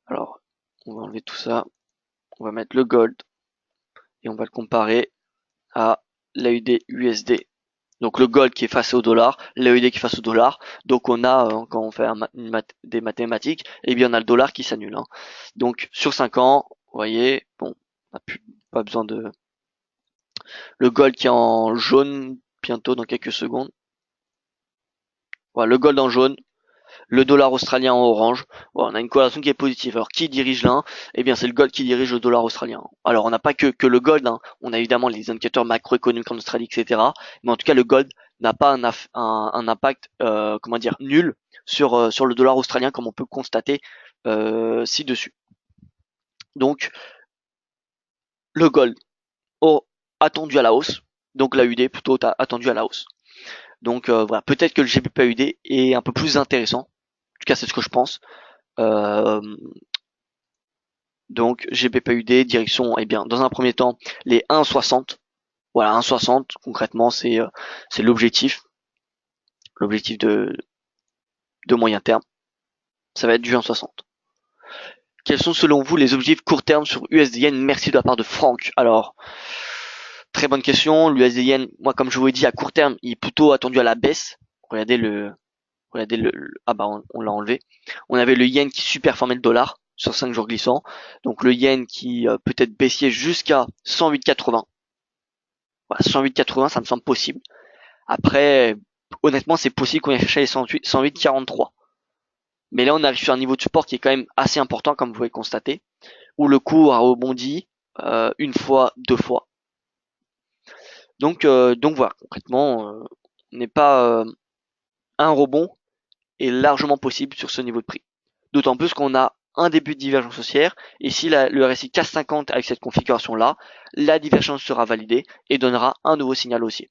Alors, on va enlever tout ça. On va mettre le gold et on va le comparer à l'AUD USD. Donc le gold qui est face au dollar, l'AUD qui est face au dollar. Donc on a, quand on fait des mathématiques, eh bien on a le dollar qui s'annule. Hein. Donc sur 5 ans, vous voyez, bon, on n'a pas besoin de... Le gold qui est en jaune, bientôt dans quelques secondes. Voilà, le gold en jaune, le dollar australien en orange. Voilà, on a une corrélation qui est positive. Alors qui dirige l'un? Eh bien c'est le gold qui dirige le dollar australien. Alors on n'a pas que le gold, hein. On a évidemment les indicateurs macroéconomiques en Australie, etc. Mais en tout cas le gold n'a pas un impact, comment dire, nul sur le dollar australien comme on peut constater ci-dessus. Donc le gold attendu à la hausse, donc l'AUD plutôt attendu à la hausse. Donc voilà, peut-être que le GBP-AUD est un peu plus intéressant. En tout cas c'est ce que je pense. Euh, Donc GBPUD, direction, eh bien, dans un premier temps, les 1,60. Voilà, 1,60, concrètement, c'est l'objectif de moyen terme. Ça va être du 1,60. Quels sont selon vous les objectifs court terme sur USD-Yen? Merci de la part de Franck. Alors, très bonne question. L'USD-Yen, moi, comme je vous l'ai dit, à court terme, il est plutôt attendu à la baisse. Regardez ah bah, on l'a enlevé. On avait le yen qui superformait le dollar sur 5 jours glissants. Donc le yen qui peut être baissier jusqu'à 108,80. Voilà, 108,80, ça me semble possible. Après, honnêtement, c'est possible qu'on ait cherché les 108,43. Mais là, on arrive sur un niveau de support qui est quand même assez important, comme vous pouvez constater, où le cours a rebondi une fois, deux fois. Donc voilà, concrètement, n'est pas un rebond est largement possible sur ce niveau de prix. D'autant plus qu'on a un début de divergence haussière, et si le RSI casse 50 avec cette configuration-là, la divergence sera validée et donnera un nouveau signal haussier.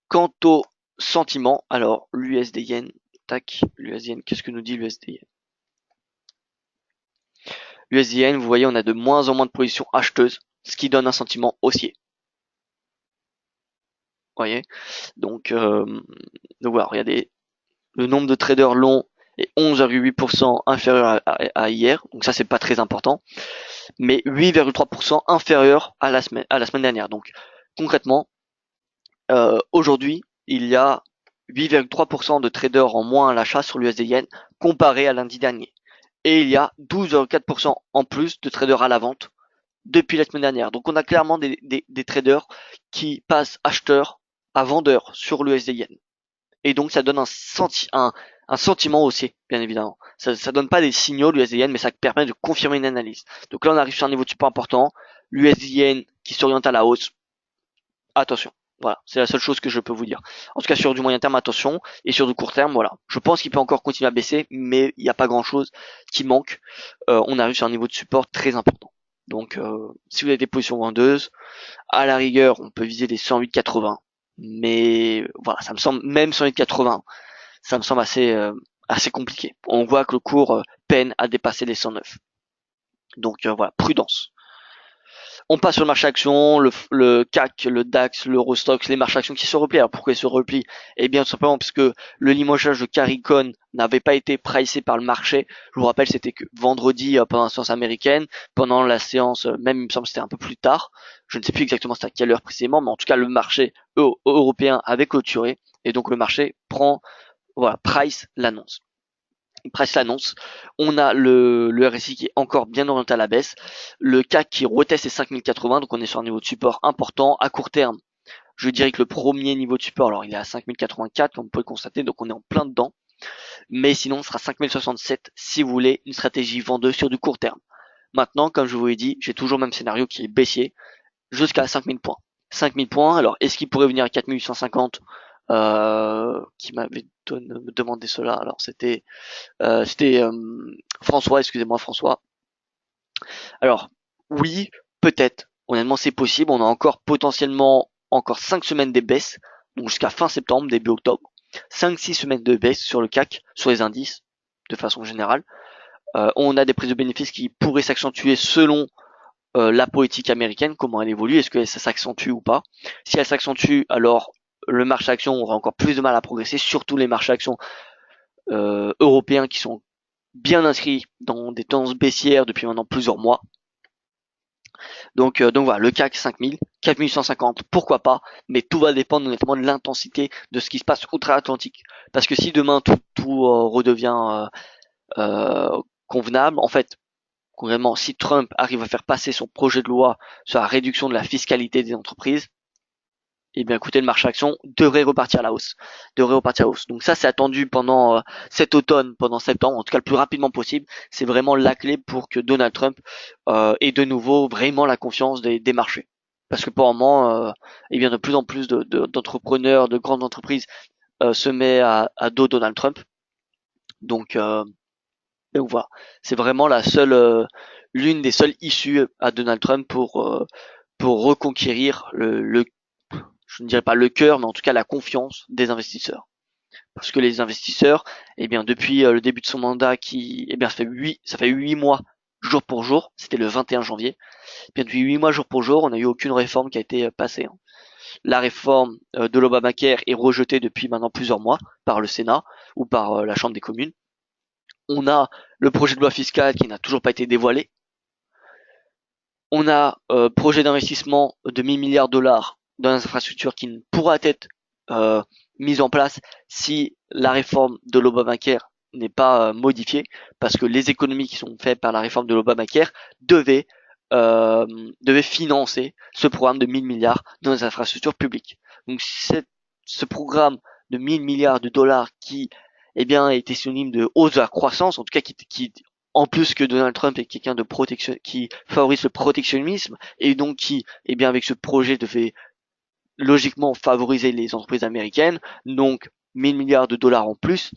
Quant au sentiment, alors l'USD Yen, tac, l'USD Yen, qu'est-ce que nous dit l'USD Yen? L'USD Yen, vous voyez, on a de moins en moins de positions acheteuses, ce qui donne un sentiment haussier. Vous voyez, donc voilà, regardez, le nombre de traders longs est 11,8% inférieur à hier, donc ça c'est pas très important, mais 8,3% inférieur à la semaine dernière. Donc concrètement, aujourd'hui, il y a 8,3% de traders en moins à l'achat sur l'USD Yen comparé à lundi dernier. Et il y a 12,4% en plus de traders à la vente depuis la semaine dernière. Donc on a clairement des traders qui passent acheteurs à vendeurs sur l'USD Yen. Et donc ça donne un sentiment haussier, bien évidemment. Ça donne pas des signaux l'USD Yen, mais ça permet de confirmer une analyse. Donc là on arrive sur un niveau de support important, l'USD Yen qui s'oriente à la hausse. Attention. Voilà, c'est la seule chose que je peux vous dire. En tout cas, sur du moyen terme, attention. Et sur du court terme, voilà. Je pense qu'il peut encore continuer à baisser, mais il n'y a pas grand-chose qui manque. On arrive sur un niveau de support très important. Donc, si vous avez des positions vendeuses, à la rigueur, on peut viser les 108,80. Mais voilà, ça me semble, même 108,80, ça me semble assez compliqué. On voit que le cours peine à dépasser les 109. Donc voilà, prudence. On passe sur le marché action, le CAC, le DAX, l'Eurostoxx, les marchés actions qui se replient. Alors pourquoi ils se replient? Eh bien tout simplement parce que le limogeage de Caricon n'avait pas été pricé par le marché. Je vous rappelle, c'était que vendredi pendant la séance américaine, pendant la séance, même il me semble que c'était un peu plus tard. Je ne sais plus exactement c'était à quelle heure précisément, mais en tout cas le marché européen avait clôturé et donc le marché price l'annonce. Presse l'annonce. On a le RSI qui est encore bien orienté à la baisse. Le CAC qui reteste les 5080, donc on est sur un niveau de support important. À court terme, je dirais que le premier niveau de support, alors il est à 5084, comme vous pouvez le constater, donc on est en plein dedans. Mais sinon, on sera 5067 si vous voulez une stratégie vendeuse sur du court terme. Maintenant, comme je vous l'ai dit, j'ai toujours le même scénario qui est baissier jusqu'à 5000 points. 5000 points, alors est-ce qu'il pourrait venir à 4850 qui m'avait demandé cela? Alors c'était François, excusez-moi François. Alors, oui, peut-être. Honnêtement, c'est possible. On a encore potentiellement encore 5 semaines de baisse, donc jusqu'à fin septembre, début octobre. 5-6 semaines de baisse sur le CAC, sur les indices, de façon générale. On a des prises de bénéfices qui pourraient s'accentuer selon la politique américaine, comment elle évolue, est-ce que ça s'accentue ou pas. Si elle s'accentue, alors le marché action aura encore plus de mal à progresser, surtout les marchés actions européens qui sont bien inscrits dans des tendances baissières depuis maintenant plusieurs mois. Donc voilà, le CAC 5000, 4150, pourquoi pas, mais tout va dépendre honnêtement de l'intensité de ce qui se passe outre-Atlantique. Parce que si demain tout redevient convenable, en fait, concrètement, si Trump arrive à faire passer son projet de loi sur la réduction de la fiscalité des entreprises, eh bien écoutez, le marché action devrait repartir à la hausse. Donc ça, c'est attendu pendant cet automne, pendant septembre, en tout cas le plus rapidement possible. C'est vraiment la clé pour que Donald Trump ait de nouveau vraiment la confiance des marchés. Parce que pour le moment, eh bien de plus en plus d'entrepreneurs, de grandes entreprises se met à dos Donald Trump. Donc, voilà, c'est vraiment l'une des seules issues à Donald Trump pour reconquérir je ne dirais pas le cœur, mais en tout cas la confiance des investisseurs. Parce que les investisseurs, eh bien, depuis le début de son mandat, ça fait 8 mois jour pour jour, c'était le 21 janvier. Eh bien, depuis 8 mois jour pour jour, on n'a eu aucune réforme qui a été passée. La réforme de l'Obamacare est rejetée depuis maintenant plusieurs mois par le Sénat ou par la Chambre des communes. On a le projet de loi fiscale qui n'a toujours pas été dévoilé. On a projet d'investissement de 1000 milliards de dollars dans les infrastructures qui ne pourra être mise en place si la réforme de l'Obamacare n'est pas modifiée, parce que les économies qui sont faites par la réforme de l'Obamacare devaient financer ce programme de 1000 milliards dans les infrastructures publiques. Donc ce programme de 1000 milliards de dollars qui était synonyme de hausse de la croissance, en tout cas qui en plus que Donald Trump est quelqu'un de protection qui favorise le protectionnisme et donc qui, avec ce projet devait logiquement favoriser les entreprises américaines, donc 1000 milliards de dollars en plus,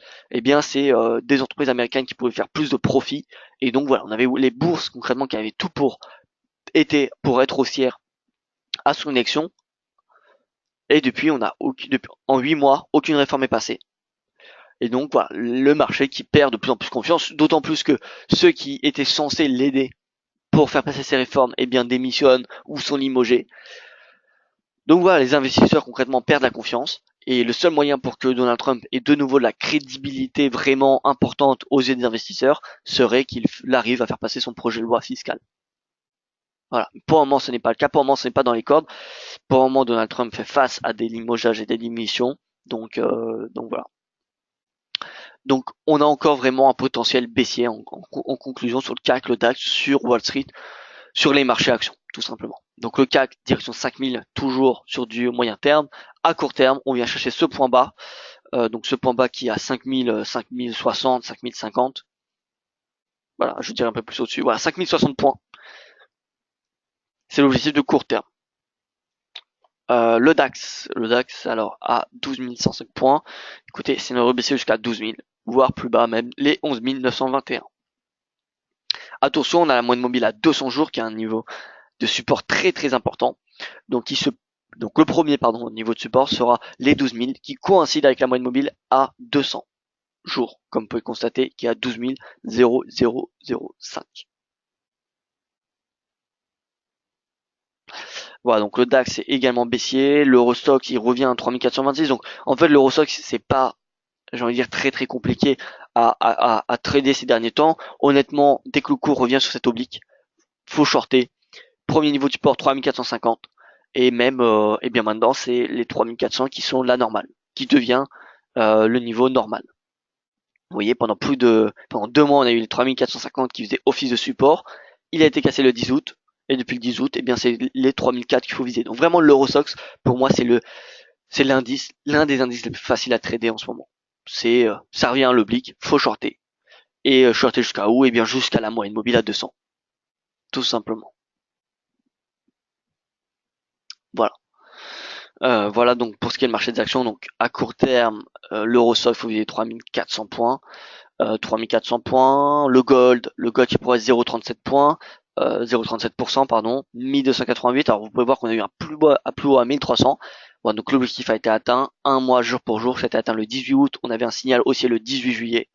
c'est des entreprises américaines qui pouvaient faire plus de profits. Et donc voilà, on avait les bourses concrètement qui avaient tout pour être haussières à son élection. Et depuis, en 8 mois, aucune réforme est passée. Et donc voilà, le marché qui perd de plus en plus confiance, d'autant plus que ceux qui étaient censés l'aider pour faire passer ces réformes, démissionnent ou sont limogés. Donc voilà, les investisseurs concrètement perdent la confiance. Et le seul moyen pour que Donald Trump ait de nouveau de la crédibilité vraiment importante aux yeux des investisseurs serait qu'il arrive à faire passer son projet de loi fiscal. Voilà. Pour le moment, ce n'est pas le cas. Pour le moment, ce n'est pas dans les cordes. Pour le moment, Donald Trump fait face à des limogeages et des démissions. Donc voilà. Donc on a encore vraiment un potentiel baissier en conclusion sur le CAC, le DAX, sur Wall Street, sur les marchés actions, tout simplement. Donc le CAC, direction 5000, toujours sur du moyen terme. À court terme, on vient chercher ce point bas. Donc ce point bas qui est à 5000, 5060, 5050. Voilà, je dirais un peu plus au-dessus. Voilà, 5060 points. C'est l'objectif de court terme. Le DAX alors à 12 105 points. Écoutez, c'est une rebaissé jusqu'à 12 000, voire plus bas même, les 11 921. Attention, on a la moyenne mobile à 200 jours qui a un niveau de support très très important. Donc le premier niveau de support sera les 12 000 qui coïncide avec la moyenne mobile à 200 jours, comme vous pouvez constater, qui est à 12 005. Voilà, donc le DAX est également baissier, l'Eurostoxx il revient à 3426. Donc en fait l'Eurostoxx c'est pas, j'ai envie de dire, très très compliqué à trader ces derniers temps. Honnêtement, dès que le cours revient sur cette oblique, faut shorter. Premier niveau de support 3450 et même maintenant c'est les 3400 qui sont la normale, qui devient le niveau normal. Vous voyez, pendant 2 mois on a eu les 3450 qui faisaient office de support. Il a été cassé le 10 août et depuis le 10 août, c'est les 3004 qu'il faut viser. Donc vraiment l'Eurostoxx pour moi c'est l'un des indices les plus faciles à trader en ce moment. Ça revient à l'oblique, faut shorter. Et shorter jusqu'à où? Jusqu'à la moyenne mobile à 200. Tout simplement. Voilà. Voilà donc pour ce qui est le marché des actions. Donc à court terme, l'Eurostoxx faut viser 3400 points. 3400 points. Le gold qui pourrait être 0,37 points. 0,37% pardon. 1288. Alors vous pouvez voir qu'on a eu un plus haut à 1300. Voilà, donc l'objectif a été atteint. Un mois jour pour jour. Ça a été atteint le 18 août. On avait un signal haussier le 18 juillet.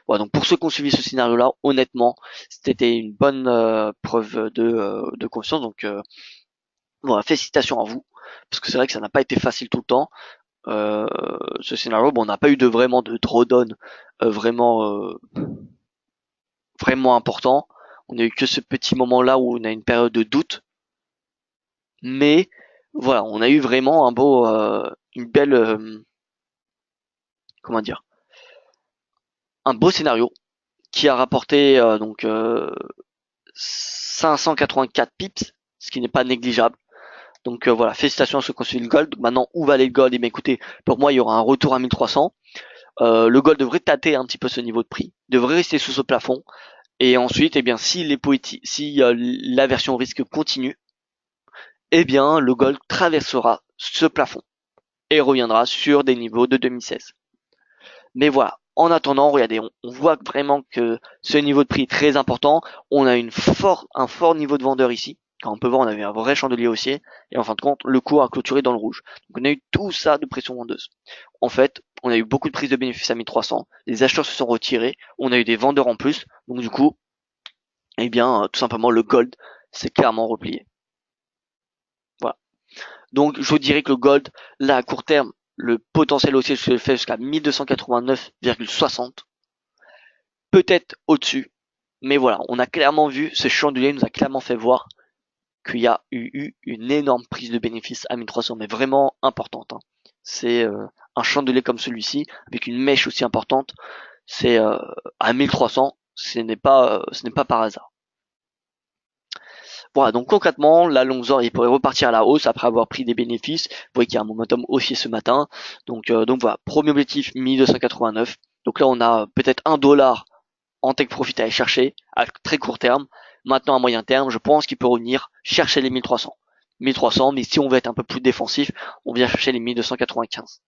Voilà, donc pour ceux qui ont suivi ce scénario-là, honnêtement, c'était une bonne preuve de confiance. Donc voilà, félicitations à vous, parce que c'est vrai que ça n'a pas été facile tout le temps. Euh, Ce scénario, bon, on n'a pas eu de vraiment de drawdown vraiment vraiment important. On a eu que ce petit moment-là où on a une période de doute, mais voilà, on a eu vraiment une belle, comment dire, un beau scénario qui a rapporté 584 pips, ce qui n'est pas négligeable. Donc voilà, félicitations à ceux qui ont suivi le gold. Maintenant, où va aller le gold? Eh bien écoutez, pour moi, il y aura un retour à 1300. Le gold devrait tâter un petit peu ce niveau de prix, devrait rester sous ce plafond. Et ensuite, eh bien, si la version risque continue, eh bien, le gold traversera ce plafond et reviendra sur des niveaux de 2016. Mais voilà. En attendant, regardez, on voit vraiment que ce niveau de prix est très important. On a un fort niveau de vendeur ici. Quand on peut voir, on avait un vrai chandelier haussier. Et en fin de compte, le cours a clôturé dans le rouge. Donc on a eu tout ça de pression vendeuse. En fait, on a eu beaucoup de prises de bénéfices à 1300. Les acheteurs se sont retirés. On a eu des vendeurs en plus. Donc du coup, eh bien, tout simplement, le gold s'est clairement replié. Voilà. Donc, je vous dirais que le gold, là, à court terme, le potentiel haussier se fait jusqu'à 1289,60. Peut-être au-dessus. Mais voilà, on a clairement vu, ce chandelier nous a clairement fait voir qu'il y a eu une énorme prise de bénéfice à 1300, mais vraiment importante, hein. C'est un chandelier comme celui-ci, avec une mèche aussi importante, c'est à 1300, ce n'est pas par hasard. Voilà, donc concrètement, la Longzor, il pourrait repartir à la hausse après avoir pris des bénéfices. Vous voyez qu'il y a un momentum haussier ce matin. Donc voilà, premier objectif 1289. Donc là, on a peut-être $1 en take profit à aller chercher à très court terme. Maintenant, à moyen terme, je pense qu'il peut revenir chercher les 1300. 1300, mais si on veut être un peu plus défensif, on vient chercher les 1295.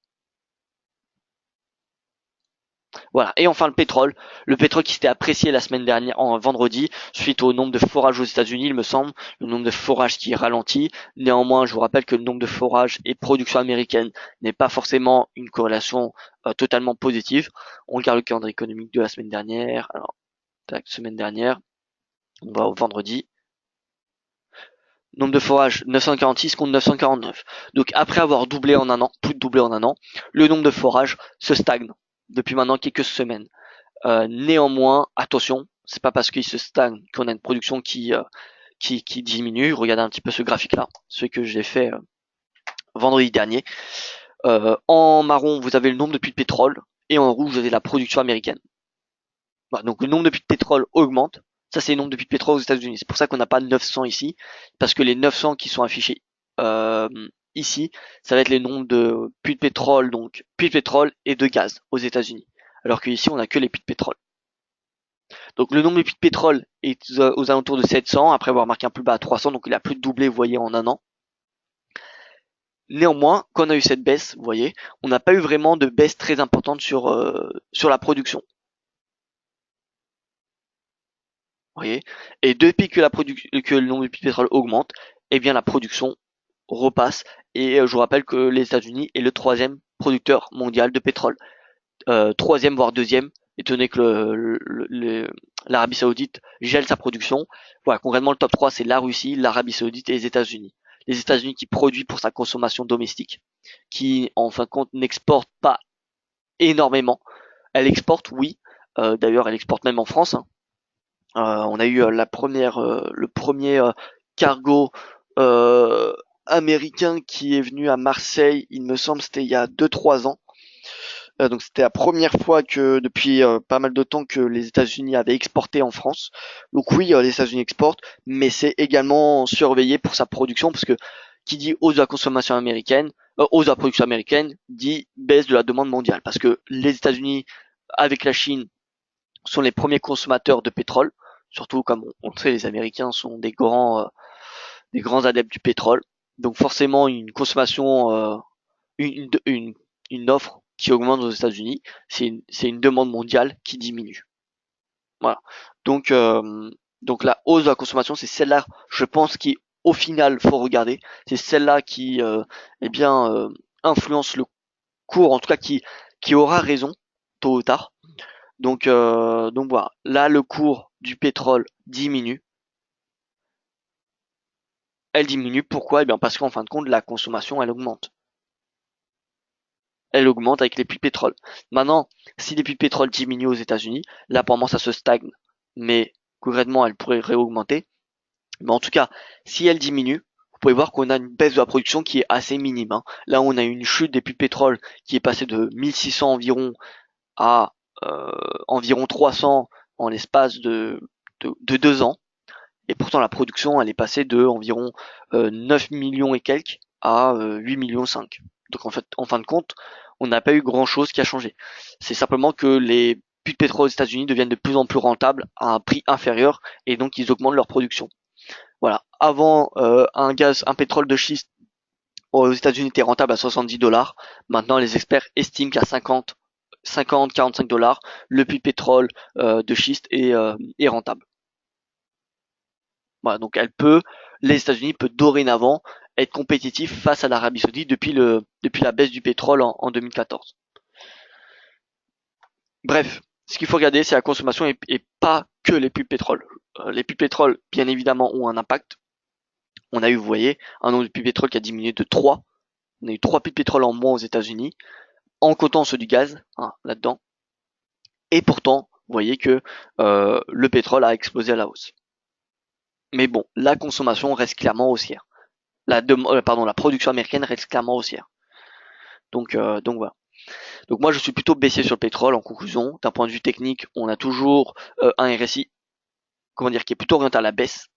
Voilà. Et enfin le pétrole. Le pétrole qui s'était apprécié la semaine dernière, en vendredi, suite au nombre de forages aux États-Unis, il me semble, le nombre de forages qui ralentit. Néanmoins, je vous rappelle que le nombre de forages et production américaine n'est pas forcément une corrélation totalement positive. On regarde le calendrier économique de la semaine dernière. Alors, semaine dernière, on va au vendredi. Nombre de forages 946 contre 949. Donc après avoir doublé en un an, plus de doublé en un an, le nombre de forages se stagne depuis maintenant quelques semaines. Néanmoins, attention, c'est pas parce qu'il se stagne qu'on a une production qui diminue. Regardez un petit peu ce graphique-là, ce que j'ai fait vendredi dernier. En marron, vous avez le nombre de puits de pétrole et en rouge, vous avez la production américaine. Voilà, donc le nombre de puits de pétrole augmente. Ça, c'est le nombre de puits de pétrole aux États-Unis. C'est pour ça qu'on n'a pas 900 ici, parce que les 900 qui sont affichés euh, ici, ça va être les nombres de puits de pétrole, donc puits de pétrole et de gaz aux États-Unis. Alors qu'ici, on n'a que les puits de pétrole. Donc le nombre de puits de pétrole est aux alentours de 700, après avoir marqué un plus bas à 300, donc il a plus de doublé, vous voyez, en un an. Néanmoins, quand on a eu cette baisse, vous voyez, on n'a pas eu vraiment de baisse très importante sur la production. Vous voyez. Et depuis que que le nombre de puits de pétrole augmente, eh bien la production repasse. Et je vous rappelle que les États-Unis est le troisième producteur mondial de pétrole. Troisième voire deuxième, étant donné que l'Arabie Saoudite gèle sa production. Voilà, concrètement le top 3 c'est la Russie, l'Arabie Saoudite et les États-Unis. Les États-Unis qui produit pour sa consommation domestique, qui en fin de compte n'exporte pas énormément. Elle exporte, oui. D'ailleurs, elle exporte même en France, hein. On a eu le premier cargo euh, américain qui est venu à Marseille, il me semble, c'était il y a 2-3 ans. Donc c'était la première fois que depuis pas mal de temps que les États-Unis avaient exporté en France. Donc oui, les États-Unis exportent, mais c'est également surveillé pour sa production parce que qui dit hausse de la consommation américaine, hausse de la production américaine, dit baisse de la demande mondiale parce que les États-Unis avec la Chine sont les premiers consommateurs de pétrole, surtout comme on le sait, les Américains sont des grands adeptes du pétrole. Donc forcément une consommation, une offre qui augmente aux États-Unis, c'est une demande mondiale qui diminue. Voilà. Donc donc la hausse de la consommation, c'est celle-là, je pense, qui au final faut regarder. C'est celle-là qui eh bien influence le cours, en tout cas qui aura raison tôt ou tard. Donc voilà. Là, le cours du pétrole diminue. Elle diminue. Pourquoi? Eh bien parce qu'en fin de compte, la consommation, elle augmente. elle augmente avec les prix de pétrole. Maintenant, si les prix de pétrole diminuent aux États-Unis, là pour moi ça se stagne, mais concrètement elle pourrait réaugmenter. Mais en tout cas, si elle diminue, vous pouvez voir qu'on a une baisse de la production qui est assez minime, hein. Là on a une chute des prix de pétrole qui est passée de 1600 environ à environ 300 en l'espace de 2 ans. Et pourtant la production elle est passée de environ 9 millions et quelques à 8 millions 5. Donc en fait, en fin de compte, on n'a pas eu grand chose qui a changé. C'est simplement que les puits de pétrole aux États-Unis deviennent de plus en plus rentables à un prix inférieur et donc ils augmentent leur production. Voilà. Avant, un pétrole de schiste aux États-Unis était rentable à 70 dollars. Maintenant, les experts estiment qu'à 45 dollars, le puits de pétrole de schiste est rentable. Voilà, donc les États-Unis peuvent dorénavant être compétitifs face à l'Arabie Saoudite depuis la baisse du pétrole en 2014. Bref, ce qu'il faut regarder, c'est la consommation et pas que les puits de pétrole. Les puits de pétrole, bien évidemment, ont un impact. On a eu, vous voyez, un nombre de puits de pétrole qui a diminué de 3. On a eu 3 puits de pétrole en moins aux États-Unis, en comptant ceux du gaz, hein, là-dedans. Et pourtant, vous voyez que le pétrole a explosé à la hausse. Mais bon, la consommation reste clairement haussière. La production américaine reste clairement haussière. Donc voilà. Donc moi je suis plutôt baissier sur le pétrole en conclusion. D'un point de vue technique, on a toujours un RSI, comment dire, qui est plutôt orienté à la baisse.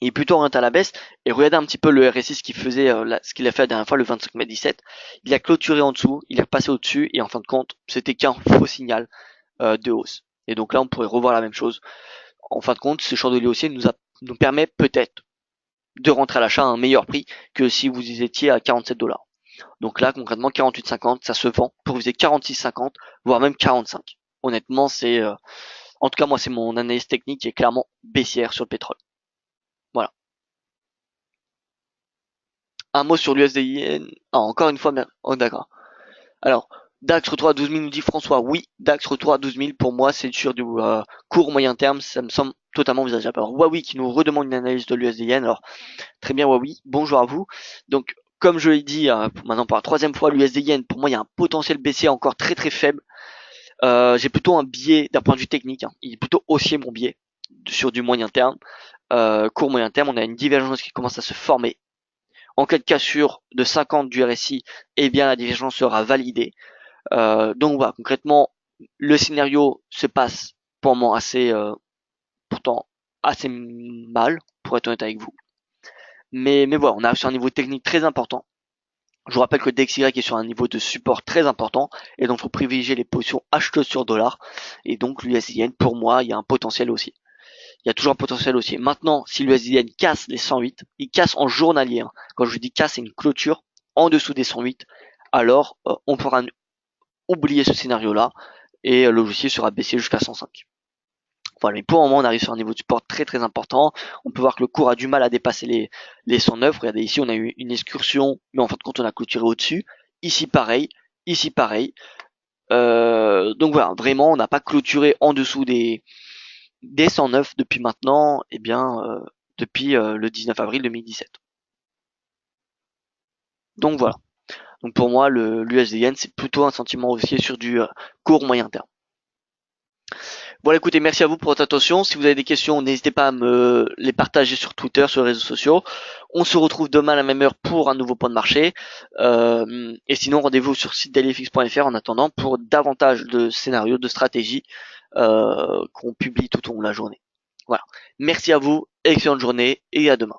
Il est plutôt orienté à la baisse. Et regardez un petit peu le RSI, ce qu'il a fait la dernière fois, le 25 mai 17. Il a clôturé en dessous, il est repassé au-dessus, et en fin de compte, c'était qu'un faux signal de hausse. Et donc là, on pourrait revoir la même chose. En fin de compte, ce short de haussier nous permet peut-être de rentrer à l'achat à un meilleur prix que si vous y étiez à 47 dollars. Donc là, concrètement, 48,50, ça se vend pour viser 46,50, voire même 45. Honnêtement, en tout cas, moi, c'est mon analyse technique qui est clairement baissière sur le pétrole. Voilà. Un mot sur l'USD-IN. Ah, encore une fois, oh, d'accord. Alors, DAX retour à 12 000, nous dit François. Oui, DAX retour à 12 000, pour moi, c'est sur du court moyen terme, ça me semble totalement envisageable. Alors, Huawei qui nous redemande une analyse de l'USD-IN. Alors, très bien, Huawei, bonjour à vous. Donc, comme je l'ai dit maintenant pour la troisième fois, l'USD-Yen, pour moi, il y a un potentiel baissier encore très très faible. J'ai plutôt un biais d'un point de vue technique, hein. Il est plutôt haussier mon biais sur du moyen terme. Court moyen terme, on a une divergence qui commence à se former. En cas de cassure de 50 du RSI, eh bien la divergence sera validée. Donc voilà, concrètement, le scénario se passe pour moi pourtant assez mal, pour être honnête avec vous. Mais voilà, on a sur un niveau technique très important. Je vous rappelle que DXY est sur un niveau de support très important et donc il faut privilégier les positions acheteuses sur dollar. Et donc l'USDN, pour moi, il y a un potentiel aussi. Il y a toujours un potentiel aussi. Maintenant, si l'USDN casse les 108, il casse en journalier, hein. Quand je dis casse, c'est une clôture en dessous des 108. Alors, on pourra oublier ce scénario-là et le logiciel sera baissé jusqu'à 105. Voilà, mais pour le moment, on arrive sur un niveau de support très très important. On peut voir que le cours a du mal à dépasser les 109. Regardez, ici, on a eu une excursion, mais en fin de compte, on a clôturé au-dessus. Ici, pareil. Ici, pareil. Donc voilà, vraiment, on n'a pas clôturé en dessous des 109 depuis maintenant, depuis le 19 avril 2017. Donc voilà. Donc pour moi, l'USD-Yen, c'est plutôt un sentiment haussier sur du court moyen terme. Voilà, écoutez, merci à vous pour votre attention. Si vous avez des questions, n'hésitez pas à me les partager sur Twitter, sur les réseaux sociaux. On se retrouve demain à la même heure pour un nouveau point de marché. Et sinon, rendez-vous sur site dailyfx.fr en attendant pour davantage de scénarios, de stratégies qu'on publie tout au long de la journée. Voilà. Merci à vous, excellente journée et à demain.